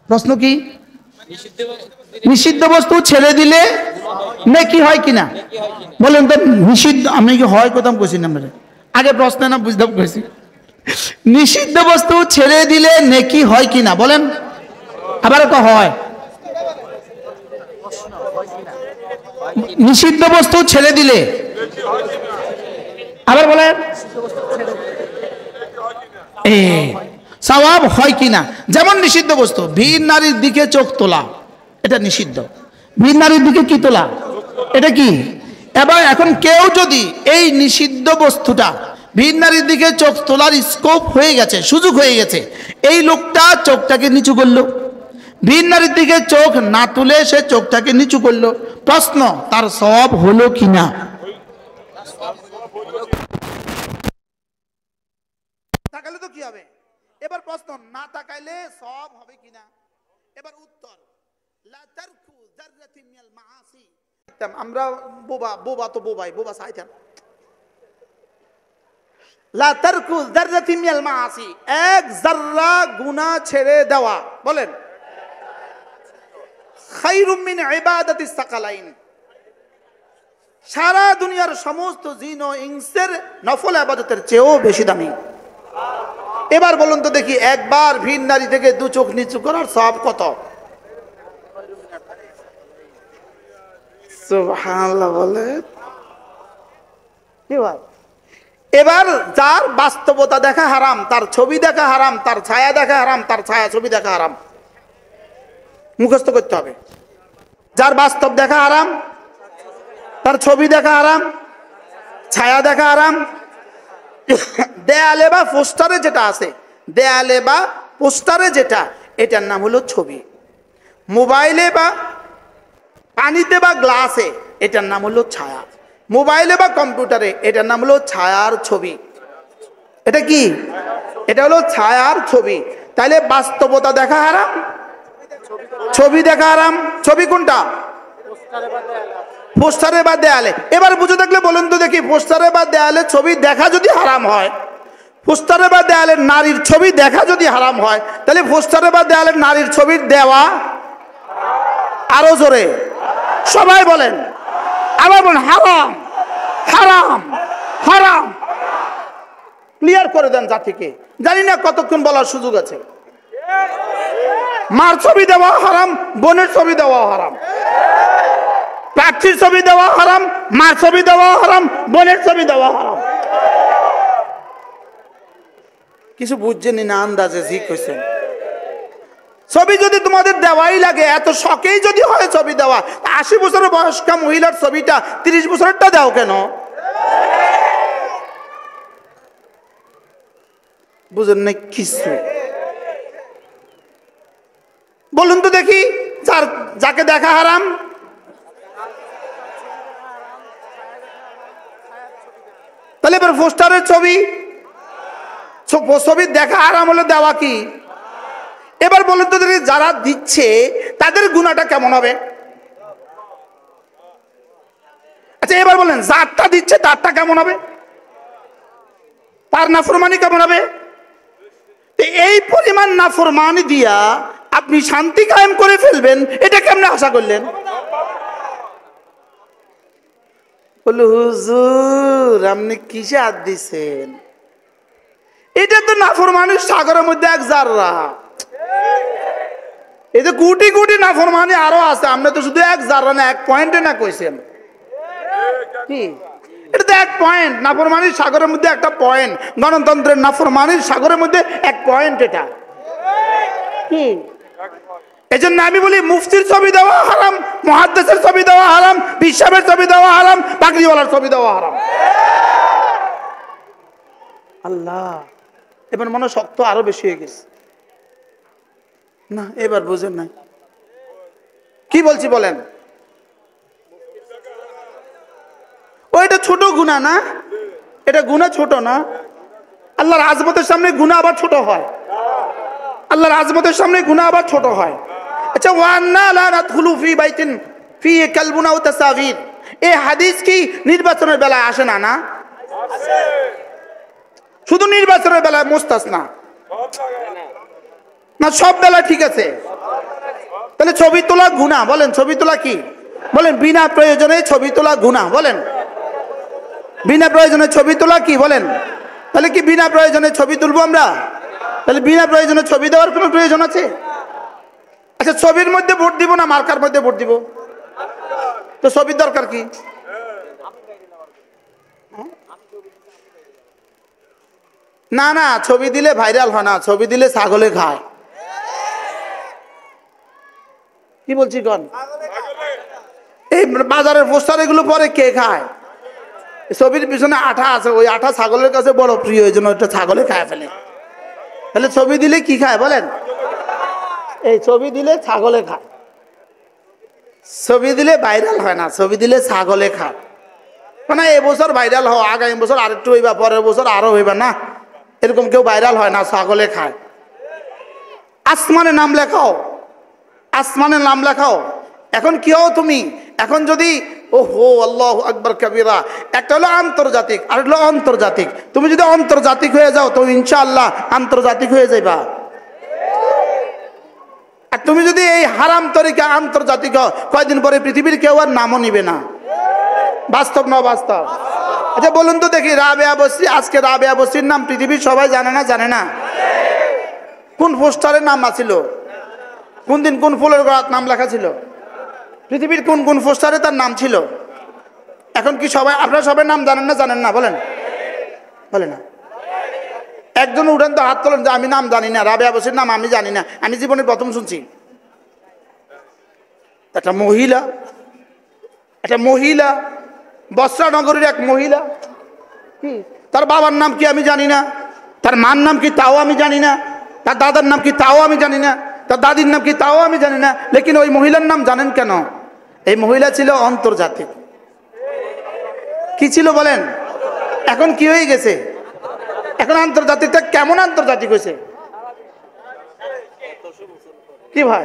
প্রশ্ন কি? নিষিদ্ধ বস্তু ছেড়ে দিলে নেকি হয় কিনা? বলেন তো নিষিদ্ধ, আমি কি হয় কোথাও কইছি না? আগে প্রশ্ন না বুঝতে কইছি। নিষিদ্ধ বস্তু ছেড়ে দিলে নেকি হয় কিনা বলেন? আবার তো হয়। নিষিদ্ধ বস্তু ছেড়ে দিলে, আবার বলেন সওয়াব হয় কিনা? যেমন নিষিদ্ধ বস্তু ভিন নারীর দিকে চোখ তোলা, এটা নিষিদ্ধ। ভিন নারীর দিকে কি তোলা? এটা কি? এবার এখন কেউ যদি এই নিষিদ্ধ বস্তুটা, ভিন নারীর দিকে চোখ তোলার স্কোপ হয়ে গেছে, সুযোগ হয়ে গেছে, এই লোকটা চোখটাকে নিচু করলো, ভিন নারীর দিকে চোখ না তুলে সে চোখটাকে নিচু করলো, প্রশ্ন তার সওয়াব হলো কিনা? তাকালে তো কি হবে? এবার প্রশ্ন, না তাকাইলে সওয়াব হবে কিনা? এবার উত্তর, লা তারকু যাররাতিন মিনাল মাআসি। আমরা বোবা তো বোবাই, বোবা চাইতাম। লা তারকু যাররাতিন মিনাল মাআসি, এক যাররা গুনাহ ছেড়ে দেওয়া, বলেন খায়রুম মিন ইবাদাতিস সাকালাইন, সারা দুনিয়ার সমস্ত জিন ও ইনসের নফল ইবাদতের চেয়েও বেশি দামি। এবার বলুন তো দেখি, একবার ভিন নারী থেকে দু চোখ নিচু করার সওয়াব কত? সুবহানাল্লাহ বলে। কি ভাই, এবার যার বাস্তবতা দেখা হারাম, তার ছবি দেখা হারাম, তার ছায়া দেখা হারাম, তার ছায়া ছবি দেখা হারাম, মুখস্থ করতে হবে। যার বাস্তব দেখা হারাম, তার ছবি দেখা হারাম, ছায়া দেখা হারাম। দেয়ালে বা পোস্টারে যেটা আছে, দেয়ালে বা পোস্টারে যেটা, এটার নাম হলো ছবি। মোবাইলে বা পানিতে বা গ্লাসে, এটার নাম হলো ছায়া। মোবাইলে বা কম্পিউটারে, এটার নাম হলো ছায়ার ছবি। এটা কি? এটা হলো ছায়ার ছবি। তাইলে বাস্তবতা দেখা হারাম, ছবি দেখা হারাম। ছবি কোনটা? পোস্টারে বা দেয়ালে। এবার বুঝে থাকলে বলুন তো দেখি, পোস্টারে বা দেয়ালে ছবি দেখা যদি হারাম হয়, পোস্টারে বা দেয়ালে নারীর ছবি দেখা যদি হারাম হয়, তাহলে পোস্টারে বা দেয়ালে নারীর ছবি দেওয়া, আরো জোরে সবাই বলেন, আবার বলেন হারাম, হারাম, হারাম। ক্লিয়ার করে দেন জাতিকে। জানি না কতক্ষণ বলার সুযোগ আছে। মার ছবি দেওয়া হারাম, বোনের ছবি দেওয়া হারাম, প্রার্থীর ছবি দেওয়া হারাম, মার ছবি দেওয়া হারাম, বোনের ছবি দেওয়া হারাম। কিছু বুঝছেন না, আন্দাজে জি কইছেন। ছবি যদি তোমাদের দেওয়াই লাগে, এত শখেই যদি হয় ছবি দেওয়া, 80 বছরের বয়স্কা মহিলার ছবিটা 30 বছরেরটা দাও কেন? বুঝেন না কিছু। বলুন তো দেখি, যাকে দেখা হারাম, তাহলে এবার পোস্টারের ছবি, ছবি দেখা হারাম হলে দেওয়া কি? এবার বলুন তো দেখি, যারা দিচ্ছে তাদের গুনাহটা কেমন হবে? আচ্ছা এবার বলেন, যারটা দিচ্ছে তারটা কেমন হবে? তার নাফরমানি কেমন হবে? এই পরিমাণ নাফরমানি দিয়া আপনি শান্তি কায়েম করে ফেলবেন, এটা কেমনে আশা করলেন? বলে হুজুর আপনি কিসে হাত দিছেন? এটা তো নাফরমানির সাগরের মধ্যে এক জাররা। এই যে কোটি কোটি নাফরমানি আরো আছে, আপনি তো শুধু এক জাররা না, এক পয়েন্টে না কইছেন কি? এটা তো এক পয়েন্ট, নাফরমানির সাগরের মধ্যে একটা পয়েন্ট, গণতন্ত্রের নাফরমানির সাগরের মধ্যে এক পয়েন্ট। এটা কি? এই জন্য আমি বলি, মুফতির ছবি দেওয়া হারাম, মুহাদ্দিসের ছবি দেওয়া হারাম, বিশাবের ছবি দেওয়া হারাম, পাগড়িওয়ালার ছবি দেওয়া হারাম। আল্লাহ, এবার মনে শক্ত আরো বেশি হয়ে গেছে না? এবার বুঝেন না কি বলছি বলেন? ওইটা ছোট গুনাহ না? এটা গুনাহ ছোট না? আল্লাহর আজমতের সামনে গুনাহ আবার ছোট হয়। আল্লাহর আজমতের সামনে গুনাহ আবার ছোট হয়। আচ্ছা, ওয়ান্না লা নাদখুলু ফি বাইতিন ফি কালবুন আও তাসাবির, এই হাদিস কি নির্বাচনের বেলায় আসে না? না, শুধু নির্বাচনের বেলায় মুস্তাসনা না, সব বেলায় ঠিক আছে? তাহলে ছবি তোলা গুনাহ, বলেন ছবি তোলা কি? বলেন বিনা প্রয়োজনে ছবি তোলা গুনাহ, বলেন বিনা প্রয়োজনে ছবি তোলা কি? বলেন তাহলে কি বিনা প্রয়োজনে ছবি তুলবো আমরা? তাহলে বিনা প্রয়োজনে ছবি দেওয়ার কোনো প্রয়োজন আছে? আচ্ছা, ছবির মধ্যে ভোট দিব না মার্কার মধ্যে ভোট দিব? তো ছবির দরকার কি? না না, ছবি দিলে ভাইরাল হয় না, ছবি দিলে ছাগলে খায়। কি বলছি কোন? এই বাজারের পোস্টার এগুলো পরে কে খায়? ছবির পিছনে আঠা আছে, ওই আঠা ছাগলের কাছে বড় প্রিয়, ওই জন্য ওটা ছাগলে খায় ফেলে। তাহলে ছবি দিলে কি খায় বলেন? এই ছবি দিলে ছাগলে খায়। ছবি দিলে ভাইরাল হয় না, ছবি দিলে ছাগলে খায়। মানে এবছর ভাইরাল হও, আগামী বছর আরেকটু হইবা, পরের বছর আরো হইবা না, এরকম কেউ ভাইরাল হয় না, ছাগলে খায়। আসমানে নাম লেখাও, আসমানের নাম লেখাও। এখন কি হও তুমি? এখন যদি ওহো আল্লাহু আকবার কবিরা, একটা হলো আন্তর্জাতিক আর হলো আন্তর্জাতিক। তুমি যদি আন্তর্জাতিক হয়ে যাও তো ইনশাআল্লাহ আন্তর্জাতিক হয়ে যাইবা। আর তুমি যদি এই হারাম তরিকা আন্তর্জাতিক হও, কয়দিন পরে পৃথিবীর কেউ আর নামও নিবে না। বাস্তব না বাস্তব? আচ্ছা বলুন তো দেখি, রাবেয়া বসরি, আজকে রাবেয়া বসরির নাম পৃথিবীর সবাই জানে না জানে না? কোন পোস্টারের নাম আছিল? কোন দিন কোন ফুলের গোড়ার নাম লেখা ছিল? পৃথিবীর কোন কোন পোস্টারে তার নাম ছিল? এখন কি সবাই, আপনারা সবাই নাম জানেন না জানেন না? বলেন বলেন না। একজন উঠেন তো, হাত তোলেন যে আমি নাম জানি না, রাবেয়া বসরির নাম আমি জানি না, আমি জীবনে প্রথম শুনছি। একটা মহিলা বস্ত্রা নগরীর এক মহিলা, কি তার বাবার নাম কি আমি জানি না, তার মার নাম কি তাও আমি জানি না, তার দাদার নাম কি তাও আমি জানি না, তার দাদির নাম কি তাও আমি জানি না, লেকিন ওই মহিলার নাম জানেন কেন? এই মহিলা ছিল আন্তর্জাতিক। কি ছিল বলেন? এখন কি হয়ে গেছে? এখন আন্তর্জাতিকটা কেমন আন্তর্জাতিক হয়েছে? কি ভাই,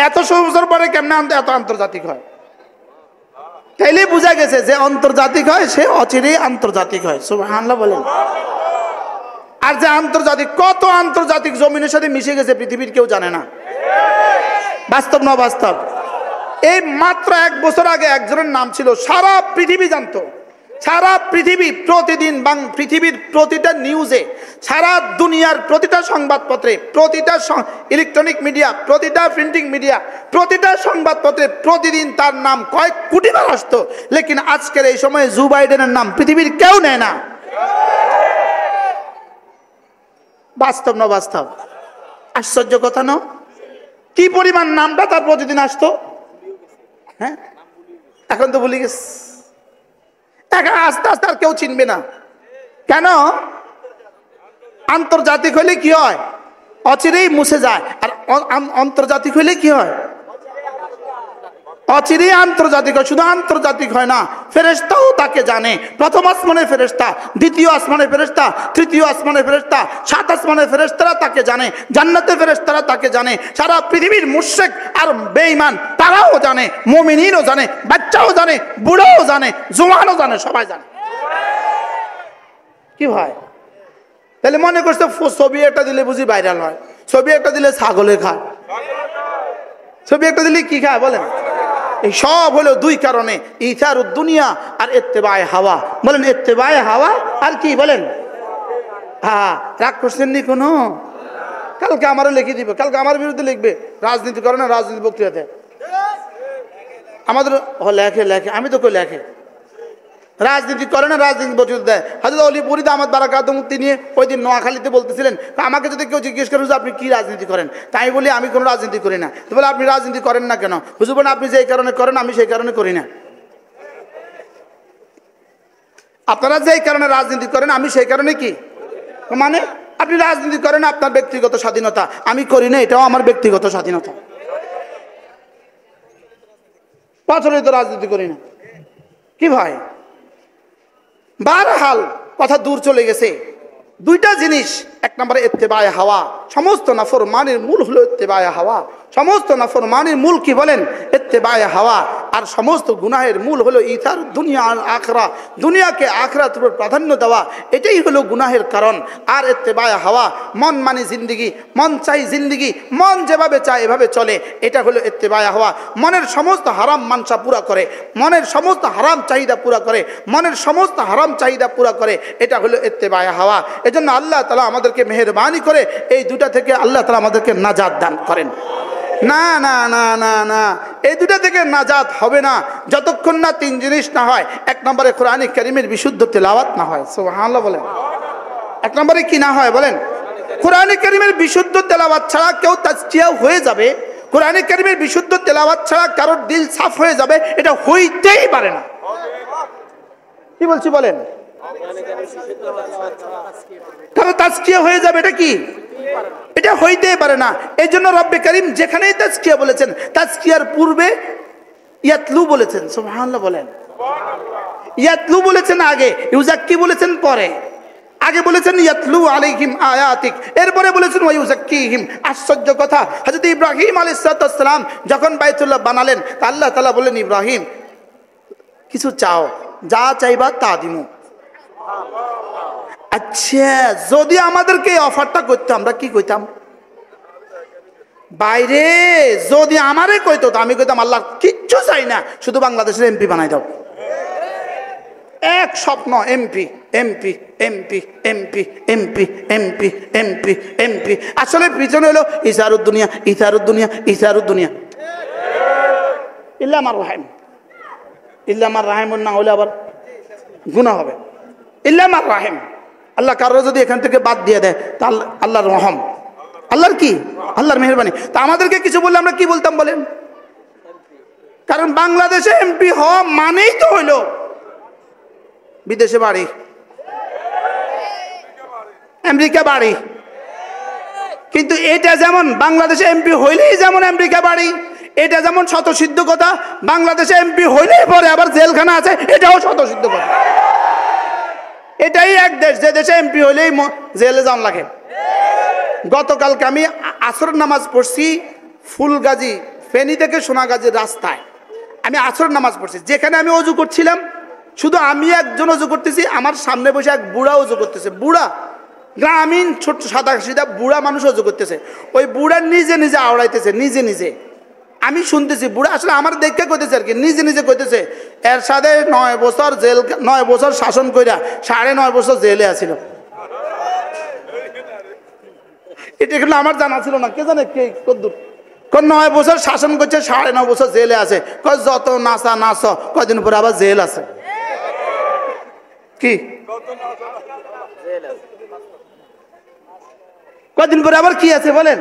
এত বছর পরে কেমনে এত আন্তর্জাতিক হয়? তাইলে বোঝা গেছে যে আন্তর্জাতিক হয় সে অচিরেই আন্তর্জাতিক হয়। সুবহানাল্লাহ বলেন। আর যে আন্তর্জাতিক, কত আন্তর্জাতিক জমিনের সাথে মিশে গেছে পৃথিবীর কেউ জানে না। বাস্তব না বাস্তব? এই মাত্র 1 বছর আগে একজনের নাম ছিল, সারা পৃথিবী জানতো, সারা পৃথিবী প্রতিদিন পৃথিবীর প্রতিটা নিউজে, সারা দুনিয়ার প্রতিটা সংবাদপত্রে, প্রতিটা ইলেকট্রনিক মিডিয়া, প্রতিটা প্রিন্টিং মিডিয়া, প্রতিটা সংবাদপত্রে প্রতিদিন তার নাম কয়েক কোটি বার আসতো। লেকিন আজকের এই সময়ে জো বাইডেনের নাম পৃথিবীর কেউ নেয় না। বাস্তব না বাস্তব? আশ্চর্য কথা না? কি পরিমাণ নামটা তার প্রতিদিন আসতো। হ্যাঁ, এখন তো ভুলে গেছে। আস্তে আস্তে আর কেউ চিনবে না। কেন? আন্তর্জাতিক হইলে কি হয়? অচিরেই মুছে যায়। আর আন্তর্জাতিক হইলে কি হয়? অচিরেই আন্তর্জাতিক হয়। শুধু আন্তর্জাতিক হয় না, ফেরেশতাও তাকে জানে। প্রথম আসমানের ফেরেশতা, দ্বিতীয় আসমানের ফেরেশতা, তৃতীয় আসমানের ফেরেশতা, 7 আসমানের ফেরেশতারা তাকে জানে, জান্নাতের ফেরেশতারা তাকে জানে, সারা পৃথিবীর মুশরিক আর বেঈমান তারাও জানে, মুমিনও জানে, বাচ্চাও জানে, বুড়াও জানে, জওয়ানও জানে, সবাই জানে। কি ভাই, তাহলে মনে করছে ছবি একটা দিলে বুঝি ভাইরাল হয়? ছবি একটা দিলে ছাগলে খায়, ছবি একটা দিলে কি খায় বলেন? এই সব হলো 2 কারণে, ইথারুদ দুনিয়া আর ইত্তেবায়ে হাওয়া। বলেন ইত্তেবায়ে হাওয়া আর কি বলেন? হ্যাঁ, রাগ করছেন নি কোনো? কালকে আমারও লিখে দিবে, কালকে আমার বিরুদ্ধে লিখবে, রাজনীতি করে না, রাজনীতি বক্তৃতাতে আমাদের লেখে লেখে, আমি তো কই লেখে, রাজনীতি করে না, রাজনীতি বক্তৃতা দেয়। হযরত আলী ফরিদ আহমদ বারাকাতুহু নিয়ে ওই দিন নোয়াখালীতে বলতেছিলেন, আমাকে যদি কেউ জিজ্ঞেস করে হুজুর আপনি কি রাজনীতি করেন, তাই বলি আমি কোনো রাজনীতি করি না। তো বলে আপনি রাজনীতি করেন না কেন? হুজুর বলেন আপনি যেই কারণে করেন আমি সেই কারণে করি না। আপনারা যেই কারণে রাজনীতি করেন আমি সেই কারণে কি মানে? আপনি রাজনীতি করেন আপনার ব্যক্তিগত স্বাধীনতা, আমি করি না, এটাও আমার ব্যক্তিগত স্বাধীনতা। প্রচলিত রাজনীতি করি না। কি ভাই, বারহাল কথা দূর চলে গেছে। 2টা জিনিস, 1 নম্বরে ইত্তেবায়ে হাওয়া। সমস্ত নাফরমানির মূল হলো ইত্তেবায়ে হাওয়া। সমস্ত নাফরমানির মূল কি বলেন? ইত্তেবায়ে হাওয়া। আর সমস্ত গুনাহের মূল হলো ইথার দুনিয়া আর আখরা, দুনিয়াকে আখরাতের উপর প্রাধান্য দেওয়া, এটাই হলো গুনাহের কারণ। আর ইত্তেবায়ে হাওয়া, মন মানে জিন্দেগি, মন চাই জিন্দেগি, মন যেভাবে চায় এভাবে চলে, এটা হলো ইত্তেবায়ে হাওয়া। মনের সমস্ত হারাম মানসা পুরা করে, মনের সমস্ত হারাম চাহিদা পুরা করে, মনের সমস্ত হারাম চাহিদা পুরা করে, এটা হলো ইত্তেবায়ে হাওয়া। এজন্য আল্লাহ তাআলা আমাদেরকে মেহেরবানি করে এই 2টা থেকে আল্লাহ তাআলা আমাদেরকে নাজাত দান করেন। না না না না না, এই 2টা থেকে নাজাত হবে না যতক্ষণ না 3 জিনিস না হয়। 1 নম্বরে কোরআন কারীমের বিশুদ্ধ তেলাওয়াত না হয়। সুবহানাল্লাহ বলেন। 1 নম্বরে কি না হয় বলেন? কোরআন কারীমের বিশুদ্ধ তেলাওয়াত ছাড়া কেউ তাজকিয়া হয়ে যাবে, কোরআন কারীমের বিশুদ্ধ তেলাওয়াত ছাড়া কারোর দিল সাফ হয়ে যাবে, এটা হইতেই পারে না। কি বলছি বলেন? কারো তাজকিয়া হয়ে যাবে, এটা কি? এটা হইতেই পারে না। এই জন্য রব্বে কারীম যেখানেই তাজকিয়া বলেছেন, তাজকিয়ার পূর্বে ইয়াতলু বলেছেন। সুবহানাল্লাহ বলেন। ইয়াতলু বলেছেন আগে, ইউজাক্কি বলেছেন পরে। আগে বলেছেন ইয়াতলু আলাইহিম আয়াতিক, এরপরে বলেছেন ওয়া ইউজাক্কিহিম। আশ্চর্য কথা, হযরত ইব্রাহিম আলাইহিস সালাম যখন বাইতুল্লাহ বানালেন, তা আল্লাহ তাআলা বললেন ইব্রাহিম কিছু চাও, যা চাইবা তা দিমু। আচ্ছা, যদি আমাদেরকে এই অফারটা করতো আমরা কি কইতাম? বাইরে যদি আমারে কইতো তো আমি কইতাম আল্লাহ কিচ্ছু চাই না, শুধু বাংলাদেশের এমপি বানাই দাও। এক স্বপ্ন, MP MP MP MP MP MP MP MP. আসলে পিছনে হলো ইসারুদ্দুনিয়া ইসারুদ্দুনিয়া ইসারুদ্দুনিয়া। ইল্লামার রাহিম, ইল্লামার রাহিম না হলে আবার গুনাহ হবে। ইল্লামার রাহিম, আল্লাহ কারো যদি এখান থেকে বাদ দিয়ে দেয় তা আল্লাহর রহম, আল্লাহর কি, আল্লাহর মেহেরবানি। তা আমাদেরকে কিছু বললে আমরা কি বলতাম বলেন? কারণ বাংলাদেশে এমপি হওয়া মানেই তো হইল বিদেশে বাড়ি, আমেরিকা বাড়ি। কিন্তু এটা যেমন বাংলাদেশে এমপি হইলেই যেমন আমেরিকা বাড়ি, এটা যেমন শতসিদ্ধ কথা, বাংলাদেশে এমপি হইলেই পরে আবার জেলখানা আছে, এটাও শতসিদ্ধ কথা। এটাই এক দেশ যে দেশে এমপি হইলেই জেলে যাওয়ান লাগে। গতকালকে আমি আসর নামাজ পড়ছি ফুলগাজী, ফেনী থেকে সোনাগাজীর রাস্তায় আমি আসর নামাজ পড়ছি। যেখানে আমি অজু করছিলাম, শুধু আমি একজন অজু করতেছি, আমার সামনে বসে এক বুড়া অজু করতেছে। বুড়া গ্রামীণ ছোট্ট সাদা সিধা বুড়া মানুষ অজু করতেছে। ওই বুড়া নিজে নিজে আওড়াইতেছে, নিজে নিজে। আমি শুনতেছি, বুড়া আসলে আমার দেখে কইতেছে আর কি, নিজে নিজে কইতেছে এর সাথে 9 বছর জেল, 9 বছর শাসন কইরা 9.5 বছর জেলে আছিল। এটা কিন্তু আমার জানা ছিল না, কে জানে কে কদ্দুর। 9 বছর শাসন করছে, 9.5 বছর জেলে আছে। যত নাচা নাচ, কয়দিন পরে আবার জেল আছে। কি কয়দিন পরে আবার কি আছে বলেন?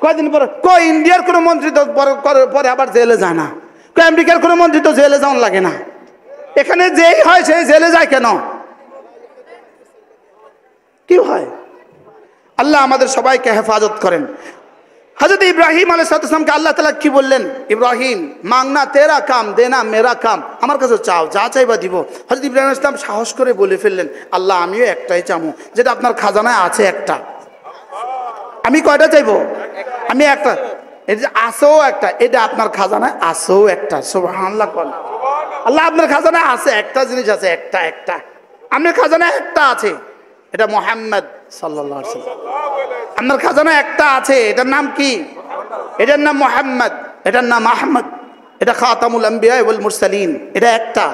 কয়দিন পরে কয় ইন্ডিয়ার কোন মন্ত্রী তো পরে আবার জেলে যায় না, কয় আমেরিকার কোন মন্ত্রী তো জেলে যাওয়ান লাগে না। এখানে যেই হয় সেই জেলে যায় কেন? কি হয়? আল্লাহ আমাদের সবাইকে হেফাজত করেন। হযরত ইব্রাহিম আলাইহিস সালামকে আল্লাহ তাআলা কি বললেন? ইব্রাহিম মাংনা তেরা কাম দেনা মেরা কাম, আমার কাছে চাও, যা চাইবা দিব। হযরত ইব্রাহিম আলাইহিস সালাম সাহস করে বলে ফেললেন, আল্লাহ আমিও একটাই চামু, যেটা আপনার খাজানায় আছে একটা। আমি কয়টা চাইবো? আমি একটা। এটা আছেও একটা, এটা আপনার খাজানায় আছেও একটা। সুবহানাল্লাহ। আল্লাহ আপনার খাজানায় আছে একটা জিনিস, আছে একটা, একটা আপনার খাজানায় একটা আছে, এটা মুহাম্মদ সাল্লাল্লাহু আলাইহি ওয়াসাল্লাম। আপনার খাজানায় একটা আছে, এটার নাম কি? এটার নাম মুহাম্মদ, এটার নাম আহমদ, এটা খাতামুল আম্বিয়া ওয়াল মুরসালিন, এটা একটা।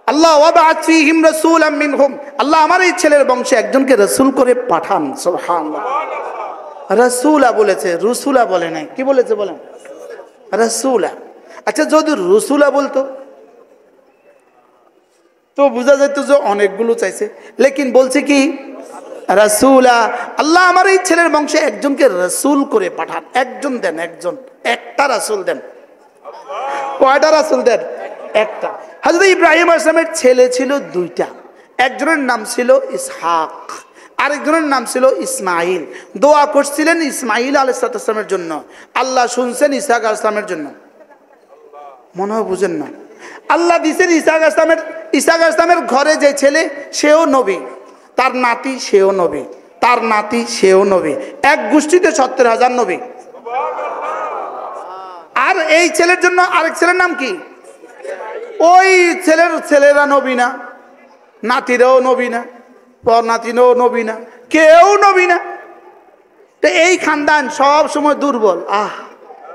আল্লাহ ওয়াবা'আত ফীহিম রাসূলাম মিনহুম, আল্লাহ আমার এই ছেলের বংশে একজনকে রাসূল করে পাঠান। সুবহানাল্লাহ। রাসূলা বলেছে, রসুলা বলে নাই। কি বলেছে বলেন? রাসূলা। আচ্ছা যদি রসুলা বলতো তো বোঝা যেত যে অনেকগুলো চাইছে, লেকিন বলছে কি রাসূলা। আল্লাহ আমার এই ছেলের বংশে একজনকে রাসূল করে পাঠান। একজন দেন, একজন, একটা রাসূল দেন। কয়টা রাসূল দেন? একটা। হযরত ইব্রাহিম আলাইহিস সালামের ছেলে ছিল 2টা, একজনের নাম ছিল ইসহাক, আরেকজনের নাম ছিল ইসমাইল। দোয়া করছিলেন ইসমাইল আলাইহিস সালামের জন্য, আল্লাহ শুনছেন ইসহাক আলাইহিস সালামের জন্য। মনে হয় বুঝেন না। আল্লাহ দিয়েছেন ইসহাক আলাইহিস সালামের ঘরে যে ছেলে সেও নবী, তার নাতি সেও নবী, তার নাতি সেও নবী, এক গোষ্ঠীতে 70,000 নবী। আর এই ছেলের জন্য আরেক ছেলের নাম কি? ওই ছেলেরা নবী না, নাতিরাও নবী না, পর নাতিরাও নবী না, কেউ নবী না। তো এই খানদান সব সময় দুর্বল।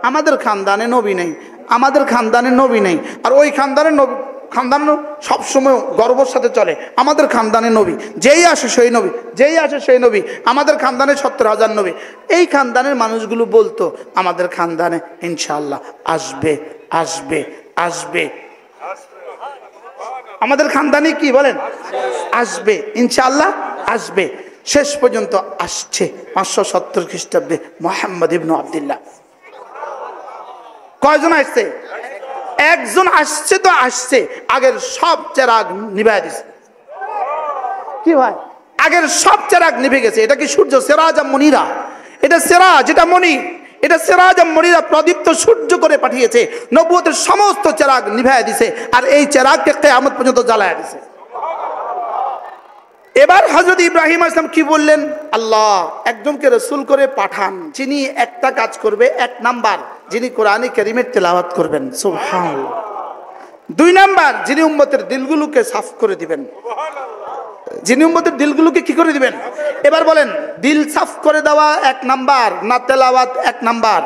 আমাদের খানদানে নবী নেই, আমাদের খানদানে নবী নেই। আর ওই খানদান সবসময় গর্বের সাথে চলে, আমাদের খানদানে নবী, যেই আসে সেই নবী, যেই আসে সেই নবী। আমাদের খানদানে 70,000 নবী। এই খানদানের মানুষগুলো বলতো আমাদের খানদানে ইনশাআল্লাহ আসবে আসবে আসবে। আমাদের খানদানি কি বলেন? আসবে, ইনশাআল্লাহ আসবে। শেষ পর্যন্ত আসছে 570 খ্রিস্টাব্দে মুহাম্মদ ইবনে আব্দুল্লাহ। কয়জন আসছে? একজন আসছে তো আসছে, আগের সব চেরাগ নিভায় দিছে। কি ভাই? আগের সব চেরাগ নিভে গেছে। এটা কি সূর্য? সিরাজ মুনিরা, এটা সিরাজ, এটা মনি, এটা সিরাজ মুনিরা প্রদীপ্ত সূর্য করে পাঠিয়েছে। নবুয়তের সমস্ত চেরাগ নিভায় দিছে, আর এই চেরাগকে কিয়ামত পর্যন্ত জ্বালায় দিছে। এবার হযরত ইব্রাহিম আলাইহিস সালাম কি বললেন? আল্লাহ একজনকে রাসূল করে পাঠান, যিনি একটা কাজ করবে। 1 নাম্বার, যিনি কোরআনে কারীমের তেলাওয়াত করবেন। সুবহানাল্লাহ। 2 নাম্বার, যিনি উম্মতের দিলগুলোকে সাফ করে দিবেন। যিনি উম্মতের দিলগুলোকে কি করে দিবেন? এবার বলেন, দিল সাফ করে দেওয়া 1 নাম্বার না তেলাওয়াত 1 নাম্বার?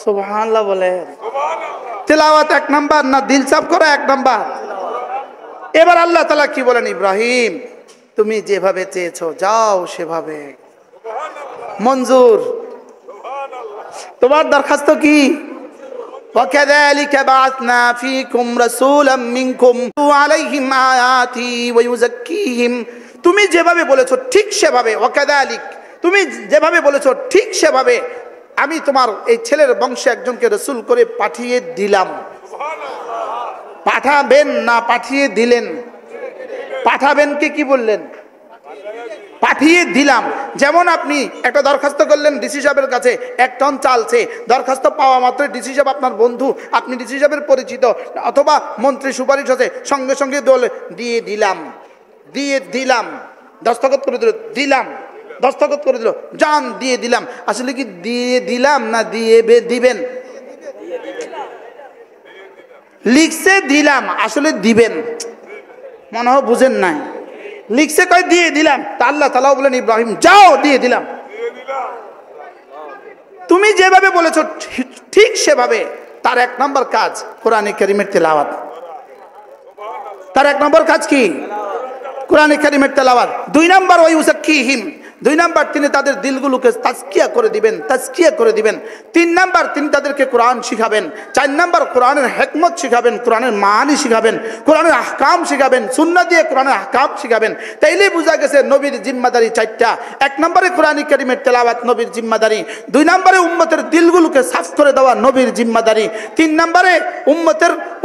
সুবহানাল্লাহ বলেন। তেলাওয়াত 1 নাম্বার না দিল সাফ করা 1 নাম্বার? এবার আল্লাহ তাআলা কি বলেন, ইব্রাহিম তুমি যেভাবে চেয়েছো যাও সেভাবে, মঞ্জুর। তোমার দরখাস্ত কি? وَكَذَلِكَ بَعَثْنَا فِيكُمْ رَسُولًا مِنْكُمْ يَتْلُو عَلَيْهِمْ آيَاتِي وَيُزَكِّيهِمْ। তুমি যেভাবে বলেছো ঠিক সেভাবে, ওয়াকাদালিক, তুমি যেভাবে বলেছো ঠিক সেভাবে আমি তোমার এই ছেলের বংশে একজনকে রাসূল করে পাঠিয়ে দিলাম। পাঠাবেন না পাঠিয়ে দিলেন? পাঠাবেন কে কি বললেন? পাঠিয়ে দিলাম। যেমন আপনি একটা দরখাস্ত করলেন ডিসি সাহেবের কাছে, 1 টন চালছে, দরখাস্ত পাওয়া মাত্র ডিসি সাহেব আপনার বন্ধু, আপনি ডিসি সাহেবের পরিচিত, অথবা মন্ত্রী সুপারিশ আছে, সঙ্গে সঙ্গে দিয়ে দিলাম, দিয়ে দিলাম, দস্তখত করে দিল, দিলাম, দস্তখত করে দিল, জান দিয়ে দিলাম। আসলে কি দিয়ে দিলাম না দিবেন? লিখছে দিলাম, আসলে দিবেন। মনে হয় বুঝেন নাই। লিখছে কয় দিয়ে দিলাম, তা আল্লাহ তাআলা বলেন ইব্রাহিম যাও দিয়ে দিলাম। তুমি যেভাবে বলেছো ঠিক সেভাবে। তার 1 নম্বর কাজ কোরআনে কারীমের তেলাওয়াত। তার 1 নম্বর কাজ কি? কোরআনে কারীমের তেলাওয়াত। 2 নম্বর ওয়ায়ুযাক্কিহিম, 2 নম্বর তিনি তাদের দিলগুলোকে তাজকিয়া করে দিবেন, তাজকিয়া করে দিবেন। 3 নম্বর তিনি তাদেরকে কোরআন শিখাবেন। 4 নম্বর কোরআনের হিকমত শিখাবেন, কোরআনের মানি শিখাবেন, কোরআনের আহকাম শিখাবেন, সুন্নাহ দিয়ে কোরআনের আহকাম শিখাবেন। তাইলেই বোঝা গেছে নবীর জিম্মাদারি 4টা। 1 নম্বরে কোরআন কারীমের তেলাওয়াত নবীর জিম্মাদারি, 2 নম্বরে উম্মতের দিলগুলোকে সাফ করে দেওয়া নবীর জিম্মাদারি, 3 নম্বরে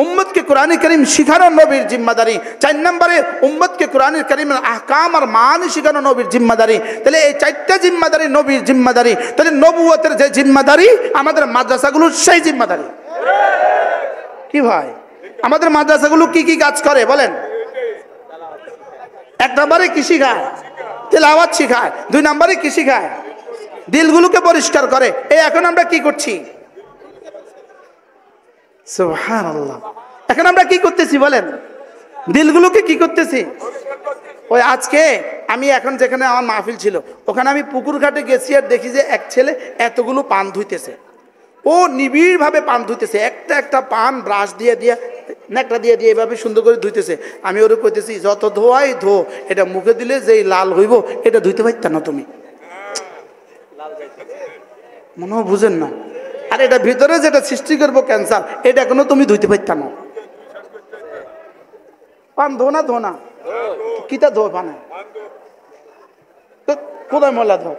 উম্মতকে কোরআন কারীম শিখানো নবীর জিম্মাদারি, 4 নম্বরে উম্মতকে কোরআন কারীমের আহকাম আর মানি শিখানো নবীর জিম্মাদারি। তাহলে এই 4টা জিম্মাদারি নবীর জিম্মাদারি। তাহলে নবুয়তের যে জিম্মাদারি আমাদের মাদ্রাসাগুলোর সেই জিম্মাদারি। কি ভাই, আমাদের মাদ্রাসাগুলো কি কি কাজ করে বলেন? 1 নম্বরে কি শিখায়? তেলাওয়াত শিখায়। 2 নম্বরে কি শিখায়? দিলগুলোকে পরিষ্কার করে। এই এখন আমরা কি করছি? সুবহানাল্লাহ। এখন আমরা কি করতেছি বলেন? দিলগুলোকে কি করতেছি? ওই আজকে আমি এখন যেখানে আমার মাহফিল ছিল ওখানে আমি পুকুর ঘাটে গেছি আর দেখি যে এক ছেলে এতগুলো পান ধুইতেছে। ও নিবিড়ভাবে পান ধুইতেছে, একটা পান ব্রাশ দিয়ে নেকটা দিয়ে এভাবে সুন্দর করে ধুইতেছে। আমি ওরে কইতেছি যত ধোয়াই ধো, এটা মুখে দিলে যেই লাল হইব এটা ধুইতে পারত না তুমি। মনে হয় বুঝেন না। আর এটা ভিতরে যেটা সৃষ্টি করবো ক্যান্সার, এটা এখনো তুমি ধুইতে পারত না। পান ধো না কিতা ধো পানে কোথায় ময়লা ধো?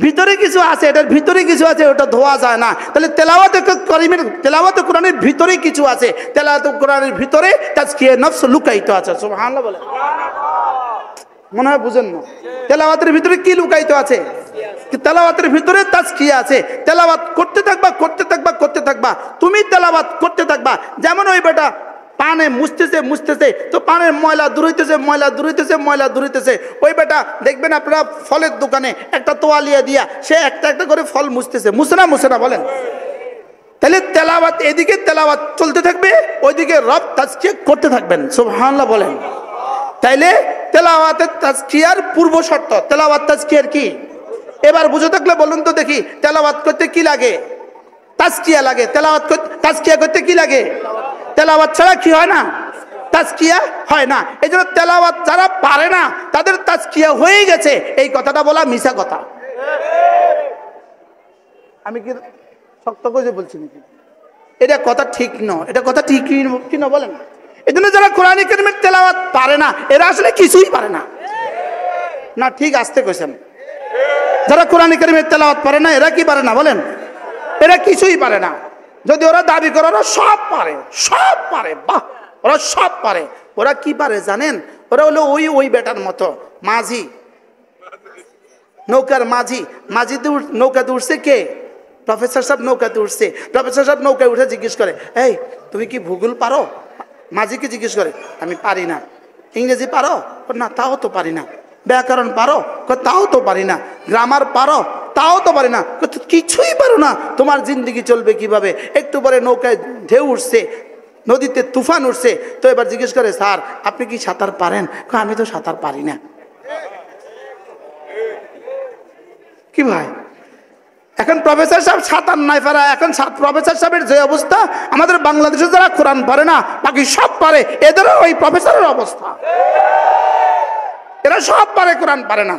ভিতরে কিছু আছে, এটার ভিতরে কিছু আছে, ওটা ধোয়া যায় না। তাহলে তেলাওয়াতে কোরআনের ভিতরে কিছু আছে, তেলাওয়াতে কোরআনের ভিতরে তাজকিয়া নফস লুকায়িত আছে। সুবহানাল্লাহ বলে। মনে হয় বুঝেন না। তেলাওয়াতের ভিতরে কি লুকায়িত আছে? তেলাওয়াতের ভিতরে তাজকিয়া আছে। তেলাওয়াত করতে থাকবা, তুমি তেলাওয়াত করতে থাকবা। যেমন ওই বেটা পানে মুছতেছে তো পানের ময়লা দূর হইতেছে। ওই বেটা দেখবেন আপনারা ফলের দোকানে একটা তোয়ালিয়া দিয়া সে একটা করে ফল মুছে না বলেন? তাহলে তেলাওয়াত, এদিকে তেলাওয়াত চলতে থাকবে, ওইদিকে রব তাজকিয়া করতে থাকবেন। সুবহানাল্লাহ বলেন। তাইলে তেলাওয়াতের তাজকিয়ার পূর্ব শর্ত, তেলাওয়াত তাজকিয়ার কি? এবার বুঝে থাকলে বলুন তো দেখি, তেলাওয়াত করতে কি লাগে? তাজকিয়া লাগে। তাজকিয়া করতে কি লাগে? তেলাওয়াত ছাড়া কি হয় না? তাজকিয়া হয় না। এই জন্য তেলাওয়াত যারা পারে না তাদের তাজকিয়া হয়ে গেছে, এই কথাটা বলা মিছা কথা। আমি কি শক্ত করে বলছি নাকি? এটা কথা ঠিক নয়, এটা কথা ঠিক কি না বলেন? এই জন্য যারা কোরআন কারীমের তেলাওয়াত পারে না এরা আসলে কিছুই পারে না। ঠিক আসতে কইছেন। যারা কোরআন কারীমের তেলাওয়াত পারে না এরা কি পারে না বলেন? এরা কিছুই পারে না। যদি ওরা দাবি করে ওরা সব পারে, বাহ ওরা সব পারে। ওরা কি পারে জানেন? ওরা হলো ওই বেটার মতো মাঝি, নৌকার মাঝিতে নৌকাতে উঠছে কে? প্রফেসর সাহেব নৌকাতে উঠছে। প্রফেসর সাহেব নৌকায় উঠে জিজ্ঞেস করে, এই তুমি কি ভূগোল পারো? মাঝিকে জিজ্ঞেস করে, আমি পারি না। ইংরেজি পারো? না তাও তো পারি না। ব্যাকরণ পারো? তাও তো পারি না। গ্রামার পারো? তাও তো পারি না। কিছুই পারো না, তোমার জিন্দেগি চলবে কিভাবে? একটু পরে নৌকায় ঢেউ উঠছে, নদীতে তুফান উঠছে। তো এবার জিজ্ঞেস করে, স্যার আপনি কি সাঁতার পারেন? আমি তো সাঁতার পারি না। কি ভাই, এখন প্রফেসর সাহেব ছাতার নাই পারা, এখন প্রফেসর সাহেবের যে অবস্থা, আমাদের বাংলাদেশে যারা কোরআন পারে না বাকি সব পারে, এদেরও ওই প্রফেসরের অবস্থা। এরা সব পারে, কোরআন পারে না।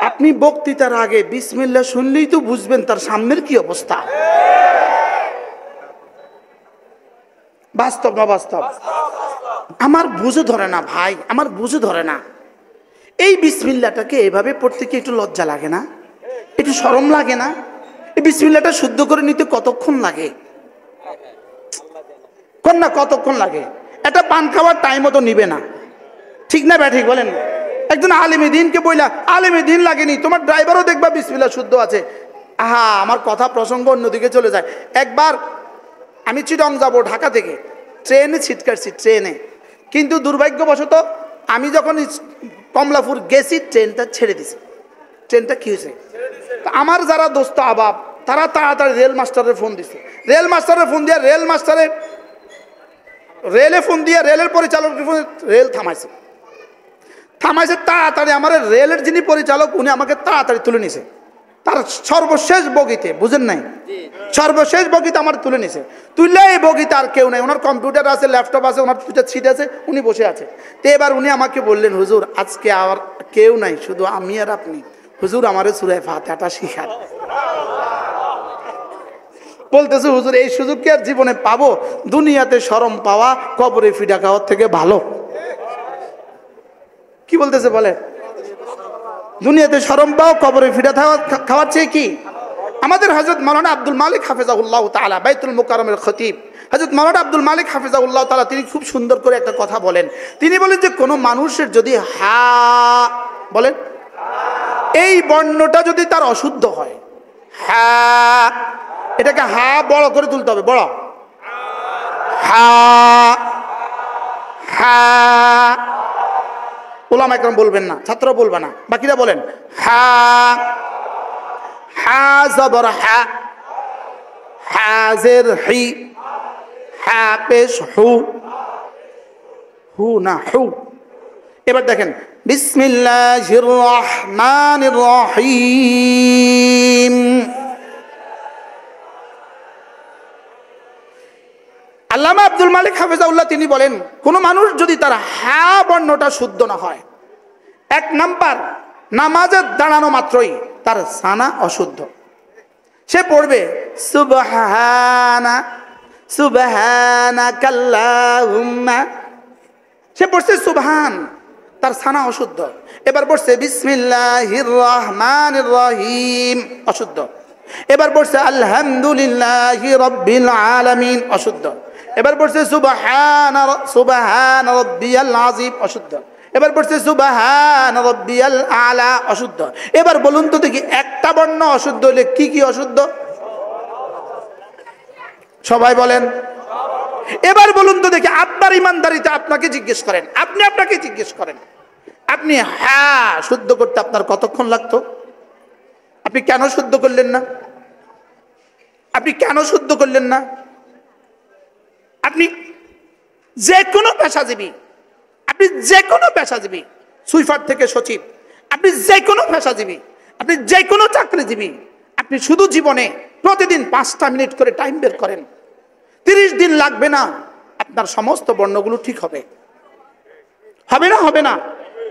আপনি বক্তৃতার আগে বিসমিল্লাহ শুনলেই তো বুঝবেন তার সামনের কি অবস্থা। বাস্তব না বাস্তব? আমার বুঝে ধরে না ভাই, আমার বুঝে ধরে না। এই বিসমিল্লাহটাকে এভাবে পড়তে কি একটু লজ্জা লাগে না? একটু শরম লাগে না? এই বিসমিল্লাহটা শুদ্ধ করে নিতে কতক্ষণ লাগে? কোন না কতক্ষণ লাগে? এটা পান খাওয়ার টাইমও তো নিবে না, ঠিক না ব্যাঠিক বলেন? একজন আলেমে দিনকে বইলা, আলেমে দিন লাগেনি, তোমার ড্রাইভারও দেখবা বিসমিল্লাহ শুদ্ধ আছে। আহা, আমার কথা প্রসঙ্গ অন্যদিকে চলে যায়। একবার আমি চিটং যাব ঢাকা থেকে, ট্রেনে সিট কাটছি, ট্রেনে। কিন্তু দুর্ভাগ্যবশত আমি যখন কমলাপুর গেছি ট্রেনটা ছেড়ে দিছি। ট্রেনটা কি হয়েছে? আমার যারা দোস্ত আবাব তারা তাড়াতাড়ি রেল মাস্টারের ফোন দিছে। রেল মাস্টারের ফোন দিয়ে রেলে ফোন দিয়ে রেলের পরিচালককে ফোন, রেল থামাইছে। তাড়াতাড়ি আমার রেলের যিনি পরিচালক উনি আমাকে তাড়াতাড়ি তুলে নিছে তার সর্বশেষ বগিতে, বুঝেন নাই? সর্বশেষ বগিতে আমার তুলে নিছে। তুললে এই বগিতে আর কেউ নাই, ওনার কম্পিউটার আছে, ল্যাপটপ আছে, ওনার দুটো সিট আছে, উনি বসে আছে। তো এবার উনি আমাকে বললেন, হুজুর আজকে আর কেউ নাই, শুধু আমি আর আপনি, হুজুর আমারে সূরা ফাতিহাটা শিখান। বলতেছে, হুজুর এই সুযোগ কি আর জীবনে পাবো? দুনিয়াতে শরম পাওয়া কবরে ফিডা খাওয়ার থেকে ভালো। কি বলতেছে বলে? দুনিয়াতে শরম পাও কবরে ফিডা খাওয়ার চেয়ে কি? আমাদের হযরত মাওলানা আব্দুল মালিক হাফেজাহুল্লাহ তাআলা, বাইতুল মুকাররমের খতিব হযরত মাওলানা আব্দুল মালিক হাফেজাহুল্লাহ তাআলা, তিনি খুব সুন্দর করে একটা কথা বলেন। তিনি বলেন যে কোনো মানুষের যদি হা বলেন, এই বর্ণটা যদি তার অশুদ্ধ হয়, হা, এটাকে হা বড় করে তুলতে হবে, বড় হা, হা। ওলামা একরাম বলবেন না, ছাত্র বলবে না, বাকিরা বলেন হা, হা জবর হা, হাজের হি, হা পেশ হু, হু না হু। এবার দেখেন, বিসমিল্লাহির রহমানির রহিম। আল্লামা আব্দুল মালিক হাফেজাউল্লাহ তিনি বলেন, কোন মানুষ যদি তার হা বর্ণটা শুদ্ধ না হয়, এক নাম্বার নামাজে দাঁড়ানো মাত্রই তার সানা অশুদ্ধ। সে পড়বে সুবহানা সুবহানাকাল্লাহুম্মা, সে পড়ছে সুবহান, তার সানা অশুদ্ধ। এবার পড়ছে বিসমিল্লাহির রহমানির রহিম, অশুদ্ধ। এবার পড়ছে আলহামদুলিল্লাহি রাব্বিল আলামিন, অশুদ্ধ। এবার পড়ছে সুবহান রাব্বিয়াল আযীম, অশুদ্ধ। এবার পড়ছে সুবহান রাব্বিয়াল আলা, অশুদ্ধ। এবার বলুন তো দেখি, একটা বর্ণ অশুদ্ধ হলে কি কি অশুদ্ধ? সবাই বলেন। এবার বলুন তো দেখি, আপনার ইমানদারিতে আপনাকে জিজ্ঞেস করেন, আপনি আপনাকে জিজ্ঞেস করেন, আপনি হ্যাঁ শুদ্ধ করতে আপনার কতক্ষণ লাগতো? আপনি কেন শুদ্ধ করলেন না? আপনি কেন শুদ্ধ করলেন না? আপনি যে কোনো পেশাজীবী, আপনি যে কোনো পেশাজীবী, সুইফার থেকে সচিব, আপনি যে কোনো পেশাজীবী, আপনি যে কোনো চাকরিজীবী, আপনি শুধু জীবনে প্রতিদিন 5টা মিনিট করে টাইম বের করেন, 30 দিন লাগবে না, আপনার সমস্ত বর্ণগুলো ঠিক হবে। হবে না? হবে না।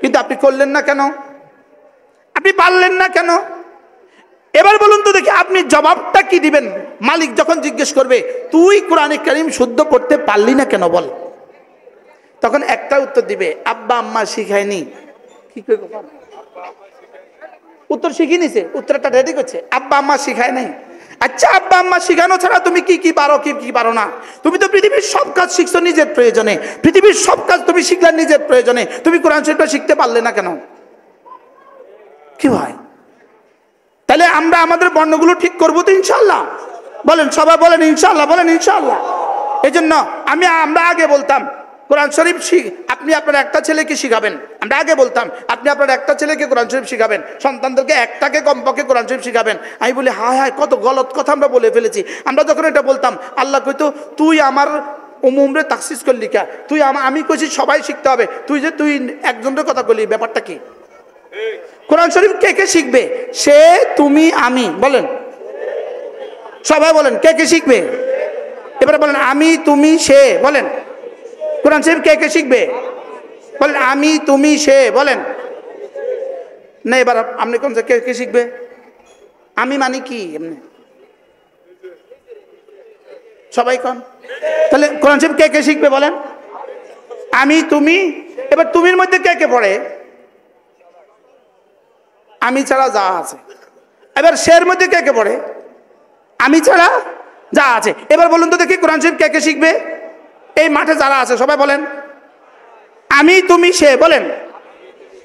কিন্তু আপনি করলেন না কেন? আপনি পারলেন না কেন? এবার বলুন তো দেখি, আপনি জবাবটা কি দিবেন মালিক যখন জিজ্ঞেস করবে, তুই কোরআনে কারীম শুদ্ধ পড়তে পারলি না কেন বল? তখন একটা উত্তর দিবে, আব্বা আম্মা শিখায়নি। কি করবো? উত্তর শিখিয়ে নিছে, উত্তরটা রেডি করছে, আব্বা আম্মা শিখায় নাই। আচ্ছা, আব্বা আম্মা শিখানো ছাড়া তুমি কি কি পারো, কি কি পারো না? তুমি তো পৃথিবীর সব কাজ শিখছো নিজের প্রয়োজনে, পৃথিবীর সব কাজ তুমি শিখলে নিজের প্রয়োজনে, তুমি কোরআন শরীফটা শিখতে পারলে না কেন? কি হয়? তাহলে আমরা আমাদের বর্ণগুলো ঠিক করবো তো ইনশাআল্লাহ? বলেন, সবাই বলেন ইনশাআল্লাহ, বলেন ইনশাআল্লাহ। এই জন্য আমরা আগে বলতাম কোরআন শরীফ আপনি আপনার একটা ছেলেকে শিখাবেন। আমরা আগে বলতাম আপনি আপনার একটা ছেলেকে কোরআন শরীফ শিখাবেন, সন্তানদেরকে একটাকে কমপক্ষে কোরআন শরীফ শিখাবেন। আমি বলি, হায় হায়, কত গলত কথা আমরা বলে ফেলেছি। আমরা যখন এটা বলতাম, আল্লাহ কইতো, তুই আমার উমুমরে তাকসিস করলি কা? তুই আমি কইছি সবাই শিখতে হবে, তুই একজনের কথা বললি, ব্যাপারটা কি? কোরআন শরীফ কে কে শিখবে? সে, তুমি, আমি। বলেন, সবাই বলেন কে কে শিখবে? এবারে বলেন আমি তুমি সে, বলেন কোরআন শরীফ কে কে শিখবে? বলেন আমি তুমি সে, বলেন না। এবার আপনি কোন কে কে শিখবে? আমি মানে কি এমনি সবাই কোন? তাহলে কোরআন শরীফ কে কে শিখবে বলেন? আমি তুমি। এবার তুমির মধ্যে কে কে পড়ে? আমি ছাড়া যা আছে। এবার শের মধ্যে কে কে পড়ে? আমি ছাড়া যা আছে। এবার বলুন তো দেখি কোরআন শরীফ কে কে শিখবে? এই মাঠে যারা আছে সবাই বলেন আমি তুমি সে, বলেন।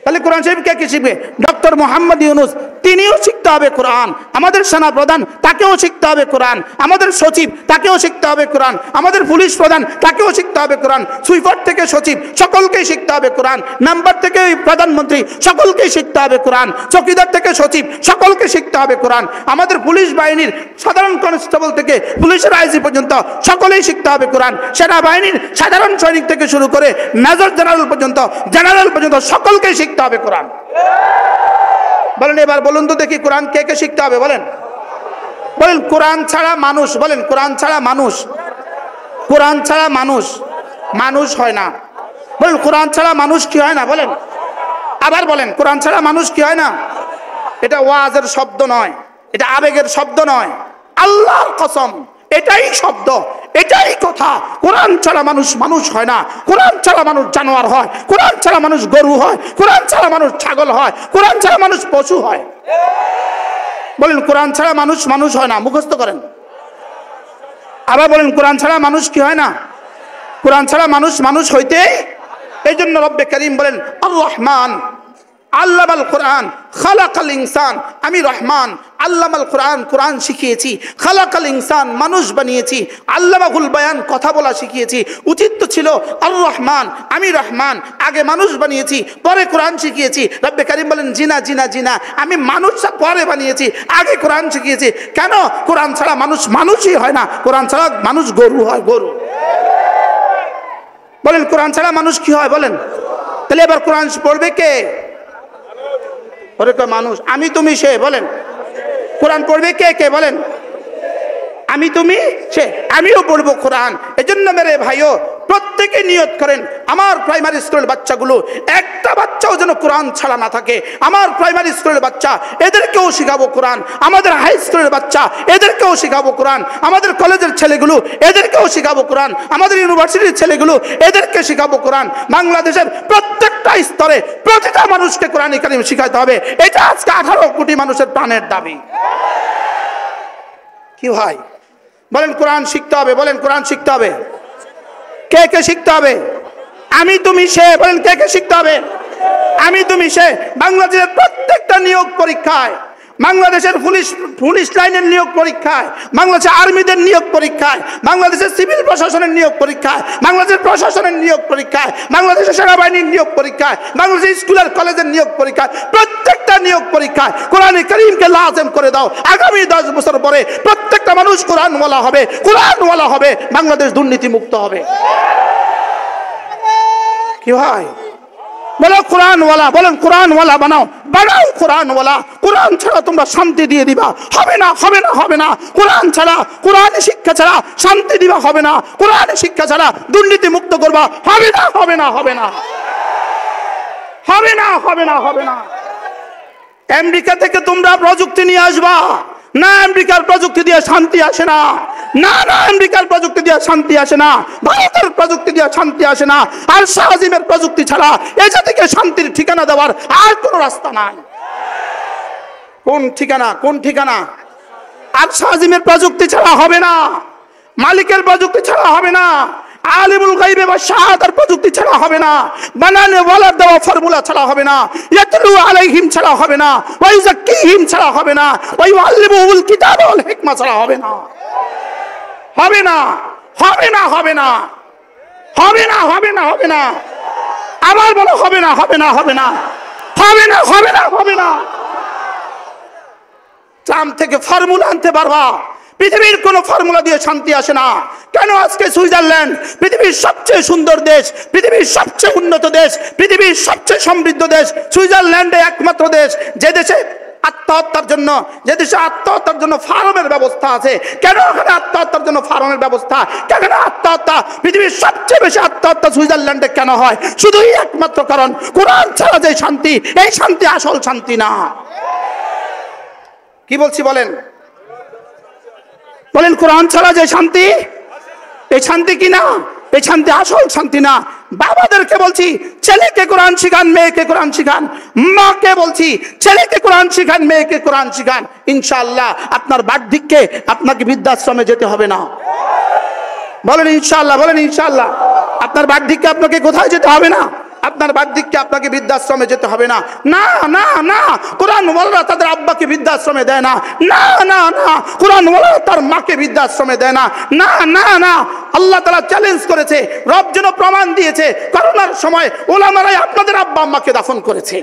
তাহলে কোরআন শরীফ কে কে শিখবে? ডক্টর মোহাম্মদ ইউনূস তিনিও শিখতে হবে কোরআন। আমাদের সেনা প্রধান তাকেও শিখতে হবে কোরআন। আমাদের সচিব তাকেও শিখতে হবে কোরআন। আমাদের পুলিশ প্রধান তাকেও শিখতে হবে কোরআন। সুইপার থেকে সচিব সকলকেই শিখতে হবে কোরআন। মেম্বার থেকে প্রধানমন্ত্রী সকলকেই শিখতে হবে কোরআন। চৌকিদার থেকে সচিব সকলকে শিখতে হবে কোরআন। আমাদের পুলিশ বাহিনীর সাধারণ কনস্টেবল থেকে পুলিশের আইজি পর্যন্ত সকলেই শিখতে হবে কোরআন। সেনাবাহিনীর সাধারণ সৈনিক থেকে শুরু করে মেজর জেনারেল পর্যন্ত সকলকেই শিখতে হবে কোরআন। বলেন এবার বলুন তো দেখি কোরআন কে কে শিখতে হবে? বলেন বলেন কোরআন ছাড়া মানুষ, বলেন কোরআন ছাড়া মানুষ, কোরআন ছাড়া মানুষ মানুষ হয় না। বলেন কোরআন ছাড়া মানুষ কি হয় না? বলেন আবার বলেন কোরআন ছাড়া মানুষ কি হয় না? এটা ওয়াজের শব্দ নয়, এটা আবেগের শব্দ নয়, আল্লাহর কসম এটাই শব্দ, এটাই কথা। কোরআন ছাড়া মানুষ মানুষ হয় না। কোরআন ছাড়া মানুষ জানোয়ার হয়, কোরআন ছাড়া মানুষ গরু হয়, কোরআন ছাড়া মানুষ ছাগল হয়, কোরআন ছাড়া মানুষ পশু হয়। বলেন কোরআন ছাড়া মানুষ মানুষ হয় না, মুখস্থ করেন। আবার বলেন কোরআন ছাড়া মানুষ কি হয় না? কোরআন ছাড়া মানুষ মানুষ হইতে। এই জন্য রব্বে কারীম বলেন আর রহমান আল্লামাল কোরআন খালাকাল ইনসান। আমি রহমান, আল্লামাল কোরআন কোরআন শিখিয়েছি, খালাকাল ইনসান মানুষ বানিয়েছি, আল্লামাহুল বায়ান কথা বলা শিখিয়েছি। উচিত তো ছিল আর রহমান আমি রহমান আগে মানুষ বানিয়েছি পরে কোরআন শিখিয়েছি। রব্বে কারীম বলেন জিনা জিনা জিনা আমি মানুষ পরে বানিয়েছি আগে কোরআন শিখিয়েছি। কেন? কোরআন ছাড়া মানুষ মানুষই হয় না, কোরআন ছাড়া মানুষ গরু হয়, গরু। বলেন কোরআন ছাড়া মানুষ কি হয়? বলেন। তাহলে এবার কোরআন পড়বে কে? মানুষ। আমি তুমি সে, বলেন কোরআন পড়বে কে কে? বলেন আমি তুমি সে। আমিও পড়বো কোরআন। এজন্য মেরে ভাইও প্রত্যেকে নিয়ত করেন আমার প্রাইমারি স্কুলের বাচ্চাগুলো একটা বাচ্চাও যেন কোরআন ছাড়া না থাকে। আমার প্রাইমারি স্কুলের বাচ্চা এদেরকেও শিখাবো কোরআন, আমাদের হাই স্কুলের বাচ্চা এদেরকেও শিখাবো কোরআন, আমাদের কলেজের ছেলেগুলো এদেরকেও শিখাবো কোরআন, আমাদের ইউনিভার্সিটির ছেলেগুলো এদেরকে শিখাবো কোরআন। বাংলাদেশের প্রত্যেকটা স্তরে প্রতিটা মানুষকে কোরআন কারীম শিখাতে হবে। এটা আজকে 18 কোটি মানুষের প্রাণের দাবি। কি ভাই বলেন কোরআন শিখতে হবে, বলেন কোরআন শিখতে হবে। কে কে শিখতে হবে? আমি তুমি সে, বলেন কে কে শিখতে হবে? আমি তুমি সে। বাংলাদেশের প্রত্যেকটা নিয়োগ পরীক্ষায়, বাংলাদেশের পুলিশ লাইনের নিয়োগ পরীক্ষায়, বাংলাদেশের আর্মিদের নিয়োগ পরীক্ষায়, বাংলাদেশের সিভিল প্রশাসনের নিয়োগ পরীক্ষায়, বাংলাদেশের প্রশাসনের নিয়োগ পরীক্ষায়, বাংলাদেশের সেনাবাহিনীর নিয়োগ পরীক্ষায়, বাংলাদেশের স্কুলের কলেজের নিয়োগ পরীক্ষায়, প্রত্যেকটা নিয়োগ পরীক্ষায় কোরআনে কারীমকে লাজেম করে দাও। আগামী 10 বছর পরে প্রত্যেকটা মানুষ কোরআনওয়ালা হবে, কোরআনওয়ালা হবে, বাংলাদেশ দুর্নীতি মুক্ত হবে। কি ভাই বলো কোরআনওয়ালা, বলেন কোরআনওয়ালা বানাও, বানাও কোরআনওয়ালা। কোরআন ছাড়া তোমরা শান্তি দিয়ে দিবা, হবে না হবে না হবে না। কোরআন ছাড়া, কোরআন শিক্ষা ছাড়া শান্তি দিবা, হবে না। কোরআন শিক্ষা ছাড়া দুর্নীতি মুক্ত করবা, হবে না হবে না হবে না হবে না হবে না হবে না। আমেরিকা থেকে তোমরা প্রযুক্তি নিয়ে আসবা না, আমেরিকার প্রযুক্তি দিয়ে শান্তি আসে না। না না, আমেরিকার প্রযুক্তি দিয়ে শান্তি আসে না, ভারতের প্রযুক্তি দিয়ে শান্তি আসে না। আর শাহজিমের প্রযুক্তি ছাড়া এই জাতিকে শান্তির ঠিকানা দেওয়ার আর কোনো রাস্তা নাই। কোন ঠিকানা? কোন ঠিকানা? আর শাহজিমের প্রযুক্তি ছাড়া হবে না, মালিকের প্রযুক্তি ছাড়া হবে না, আলিমুল গায়বে বা শাহাদার প্রযুক্তি ছাড়া হবে না, বানানে ওয়ালার দেওয়া ফর্মুলা ছাড়া হবে না, ইয়াতলু আলাইহিম ছাড়া হবে না, ওয়া ইউযাক্কিহিম ছাড়া হবে না, ওয়া ইউআল্লিমুহুল কিতাবা ওয়াল হিকমা ছাড়া হবে না। হবে না হবে না হবে না হবে না হবে না হবে না। আবার বলো হবে না হবে না হবে না হবে না হবে না হবে না। ট্রাম্প থেকে ফর্মুলা আনতে পারবা, পৃথিবীর কোন ফর্মুলা দিয়ে শান্তি আসে না। কেন আজকে সুইজারল্যান্ড পৃথিবীর সবচেয়ে সুন্দর দেশ, পৃথিবীর সবচেয়ে উন্নত দেশ, পৃথিবীর সবচেয়ে সমৃদ্ধ দেশ? সুইজারল্যান্ডে একমাত্র দেশ যে দেশে আত্মহত্যার জন্য, যে দেশে আত্মহত্যার জন্য ফার্মের ব্যবস্থা আছে, কেন ওখানে আত্মহত্যার জন্য ফার্মের ব্যবস্থা? কেন আত্মহত্যা, পৃথিবীর সবচেয়ে বেশি আত্মহত্যা সুইজারল্যান্ডে কেন হয়? শুধুই একমাত্র কারণ, কোরআন ছাড়া যে শান্তি, এই শান্তি আসল শান্তি না। কি বলছি বলেন? বলেন, কোরআন ছাড়া যে শান্তি, এই শান্তি কি না? এই শান্তি আসল শান্তি না। বাবাদেরকে বলছি, ছেলেকে কোরআন শিখান, মেয়েকে কোরআন শিখান। মাকে বলছি, ছেলেকে কোরআন শিখান, মেয়েকে কোরআন শিখান। ইনশাআল্লাহ আপনার বার্ধক্যে আপনাকে বৃদ্ধাশ্রমে যেতে হবে না। বলেন ইনশাআল্লাহ, বলেন ইনশাআল্লাহ। আপনার বার্ধক্যে আপনাকে কোথায় যেতে হবে না? আপনার বার্ধক্যে আপনাকে বৃদ্ধাশ্রমে যেতে হবে না। না না না, কোরআন ওয়ালারা তাদের আব্বাকে বৃদ্ধাশ্রমে দেয় না। না না না, কোরআন ওয়ালারা তার মাকে বৃদ্ধাশ্রমে দেয় না। না না না, আল্লাহ তাআলা চ্যালেঞ্জ করেছে, রব যেন প্রমাণ দিয়েছে, করোনার সময় ওলামারাই আপনাদের আব্বা আম্মাকে দাফন করেছে।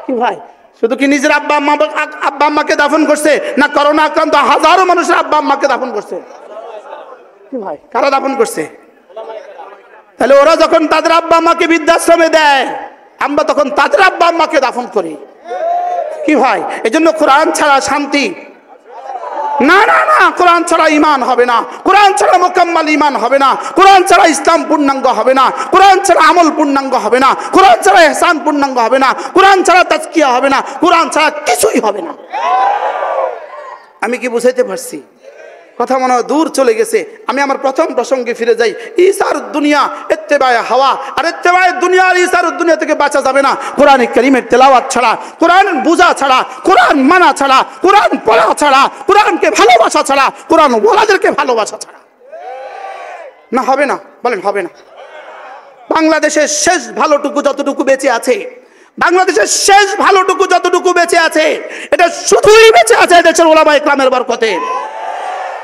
কি ভাই, শুধু কি নিজের আব্বা আম্মাকে দাফন করছে, না করোনা আক্রান্ত হাজারো মানুষের আব্বা আম্মাকে দাফন করছে? কি ভাই, কারা দাফন করছে? তাহলে ওরা যখন তাদের আব্বা আম্মাকে বৃদ্ধাশ্রমে দেয়, আমরা তখন তাদের আব্বা আম্মাকে দাফন করি। কি ভাই, এজন্য কোরআন ছাড়া শান্তি না। না না, কোরআন ছাড়া ঈমান হবে না, কোরআন ছাড়া মুকাম্মাল ঈমান হবে না, কোরআন ছাড়া ইসলাম পূর্ণাঙ্গ হবে না, কোরআন ছাড়া আমল পূর্ণাঙ্গ হবে না, কোরআন ছাড়া ইহসান পূর্ণাঙ্গ হবে না, কোরআন ছাড়া তাজকিয়া হবে না, কোরআন ছাড়া কিছুই হবে না। আমি কি বুঝাইতে পারছি? কথা মনে হয় দূর চলে গেছে। আমি আমার প্রথম প্রসঙ্গে ফিরে যাই। ঈসার দুনিয়া ইত্তেবায়ে হাওয়া, আর ইত্তেবায়ে দুনিয়া আর ঈসার দুনিয়া থেকে বাঁচা যাবে না কোরআন কারীমের তেলাওয়াত ছাড়া, কোরআন বুঝা ছাড়া, কোরআন মানা ছাড়া, কোরআন পড়া ছাড়া, কোরআনকে ভালোবাসা ছাড়া, কোরআন ওয়ালাদেরকে ভালোবাসা ছাড়া। না, হবে না। বলেন হবে না। বাংলাদেশের শেষ ভালোটুকু যতটুকু বেঁচে আছে, বাংলাদেশের শেষ ভালোটুকু যতটুকু বেঁচে আছে, এটা শুধুই বেঁচে আছে এদেশের ওলামা ইকরামের বরকতে।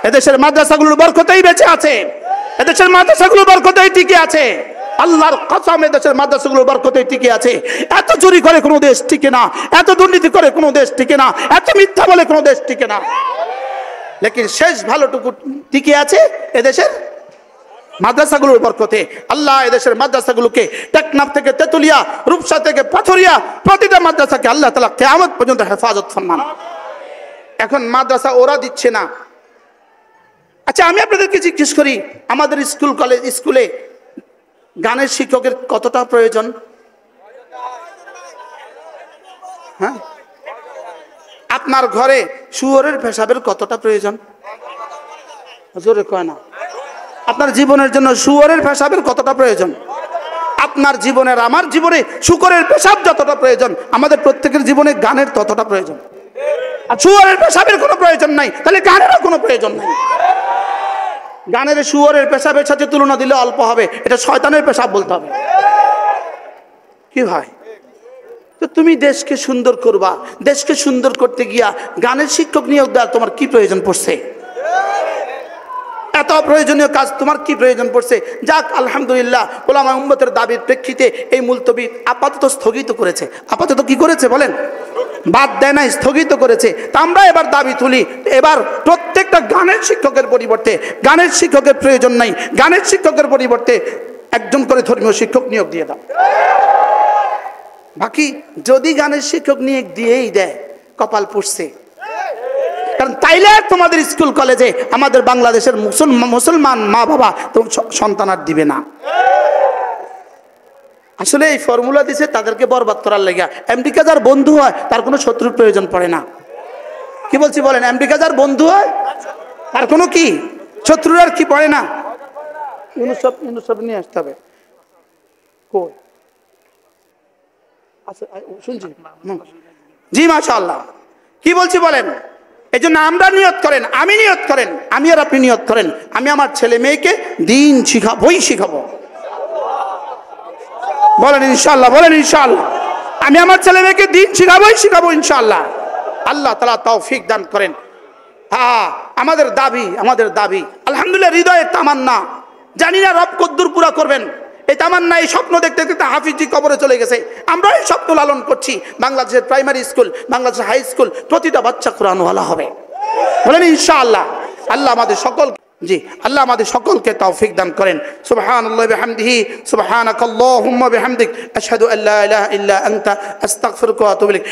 এদেশের মাদ্রাসাগুলোর বরকতেই বেঁচে আছে, এদেশের মাদ্রাসাগুলোর বরকতেই টিকে আছে। আল্লাহর কসম, এদেশের মাদ্রাসাগুলোর বরকতেই টিকে আছে। এত চুরি করে কোনো দেশ টিকে না, এত দুর্নীতি করে কোনো দেশ টিকে না, এত মিথ্যা বলে কোনো দেশ টিকে না। লেকিন শেষ ভালোটুকু টিকে আছে এদেশের মাদ্রাসাগুলোর বরকতে। আল্লাহ এদেশের মাদ্রাসাগুলোকে টেকনাফ থেকে তেতুলিয়া, রূপসা থেকে পাথরিয়া, প্রতিটা মাদ্রাসাকে আল্লাহ তাআলা কিয়ামত পর্যন্ত হেফাজত ফরমান। এখন মাদ্রাসা ওরা দিচ্ছে না। আচ্ছা, আমি আপনাদেরকে জিজ্ঞেস করি, আমাদের স্কুল কলেজ স্কুলে গানের শিক্ষকের কতটা প্রয়োজন? হ্যাঁ, আপনার ঘরে শুয়োরের পেশাবের কতটা প্রয়োজন? জোরে কয় না। আপনার জীবনের জন্য শুয়োরের পেশাবের কতটা প্রয়োজন? আপনার জীবনের, আমার জীবনে শুকরের পেশাব যতটা প্রয়োজন, আমাদের প্রত্যেকের জীবনে গানের ততটা প্রয়োজন। আর শুয়োরের পেশাবের কোনো প্রয়োজন নাই, তাহলে গানেরও কোনো প্রয়োজন নাই। গানের শুয়োরের পেশাবের সাথে তুলনা দিলে অল্প হবে, এটা শয়তানের পেশাব বলতে হবে। কি ভাই, তো তুমি দেশকে সুন্দর করবা, দেশকে সুন্দর করতে গিয়া গানের শিক্ষক নিয়োগ দেওয়ার তোমার কি প্রয়োজন পড়ছে? এত প্রয়োজনীয় কাজ তোমার কি প্রয়োজন পড়ছে? যাক, আলহামদুলিল্লাহ, ওলামা উম্মতের দাবির প্রেক্ষিতে এই মুলতবি আপাতত স্থগিত করেছে। আপাতত কি করেছে বলেন? বাদ দেয় না, স্থগিত করেছে। তা আমরা এবার দাবি তুলি, এবার প্রত্যেকটা গানের শিক্ষকের পরিবর্তে, গানের শিক্ষকের প্রয়োজন নাই, গানের শিক্ষকের পরিবর্তে একজন করে ধর্মীয় শিক্ষক নিয়োগ দিয়ে দাও। বাকি যদি গানের শিক্ষক নিয়োগ দিয়েই দেয়, কপাল পুষছে। কারণ তাইলে তোমাদের স্কুল কলেজে আমাদের বাংলাদেশের মুসলমান মা বাবা তো সন্তান আর দিবে না। আসলে এই ফর্মুলা দিছে তাদেরকে বরবাদ করার লেগে। আমেরিকা যার বন্ধু হয় তার কোনো শত্রুর প্রয়োজন পড়ে না। কি বলছি বলেন? আমেরিকা যার বন্ধু হয় তার কোনো কি শত্রুর আর কি পড়ে না। সব নিয়ে আসতে হবে। শুনছি জি, মাশাআল্লাহ। কি বলছি বলেন? এই জন্য আমরা নিয়ত করেন, আমি নিয়ত করেন, আমি আর আপনি নিয়ত করেন, আমি আমার ছেলে মেয়েকে দিন শিখাবো। বলেন ইনশাআল্লাহ, বলেন ইনশাআল্লাহ। আমি আমার ছেলে মেয়েকে দিন শিখাবো ইনশাআল্লাহ। আল্লাহ তাআলা তৌফিক দান করেন। হ্যাঁ, আমাদের দাবি আলহামদুলিল্লাহ, হৃদয়ের তামান্না। জানি না রব কদ্দুর পুরা করবেন। এই তামান্না, এই স্বপ্ন দেখতে দেখতে হাফিজি কবরে চলে গেছে, আমরা এই স্বপ্ন লালন করছি। বাংলাদেশের প্রাইমারি স্কুল, বাংলাদেশের হাই স্কুল, প্রতিটা বাচ্চা কোরআনওয়ালা হবে। বলেন ইনশাআল্লাহ। আল্লাহ আমাদের সকলকে তৌফিক দান করেন। সুবহানাল্লাহি বিহামদিহি, সুবহানাকাল্লাহুম্মা বিহামদিক, আশহাদু আল্লা ইলাহা ইল্লা আনতা, আস্তাগফিরুকা ওয়া আতুবু ইলাইক।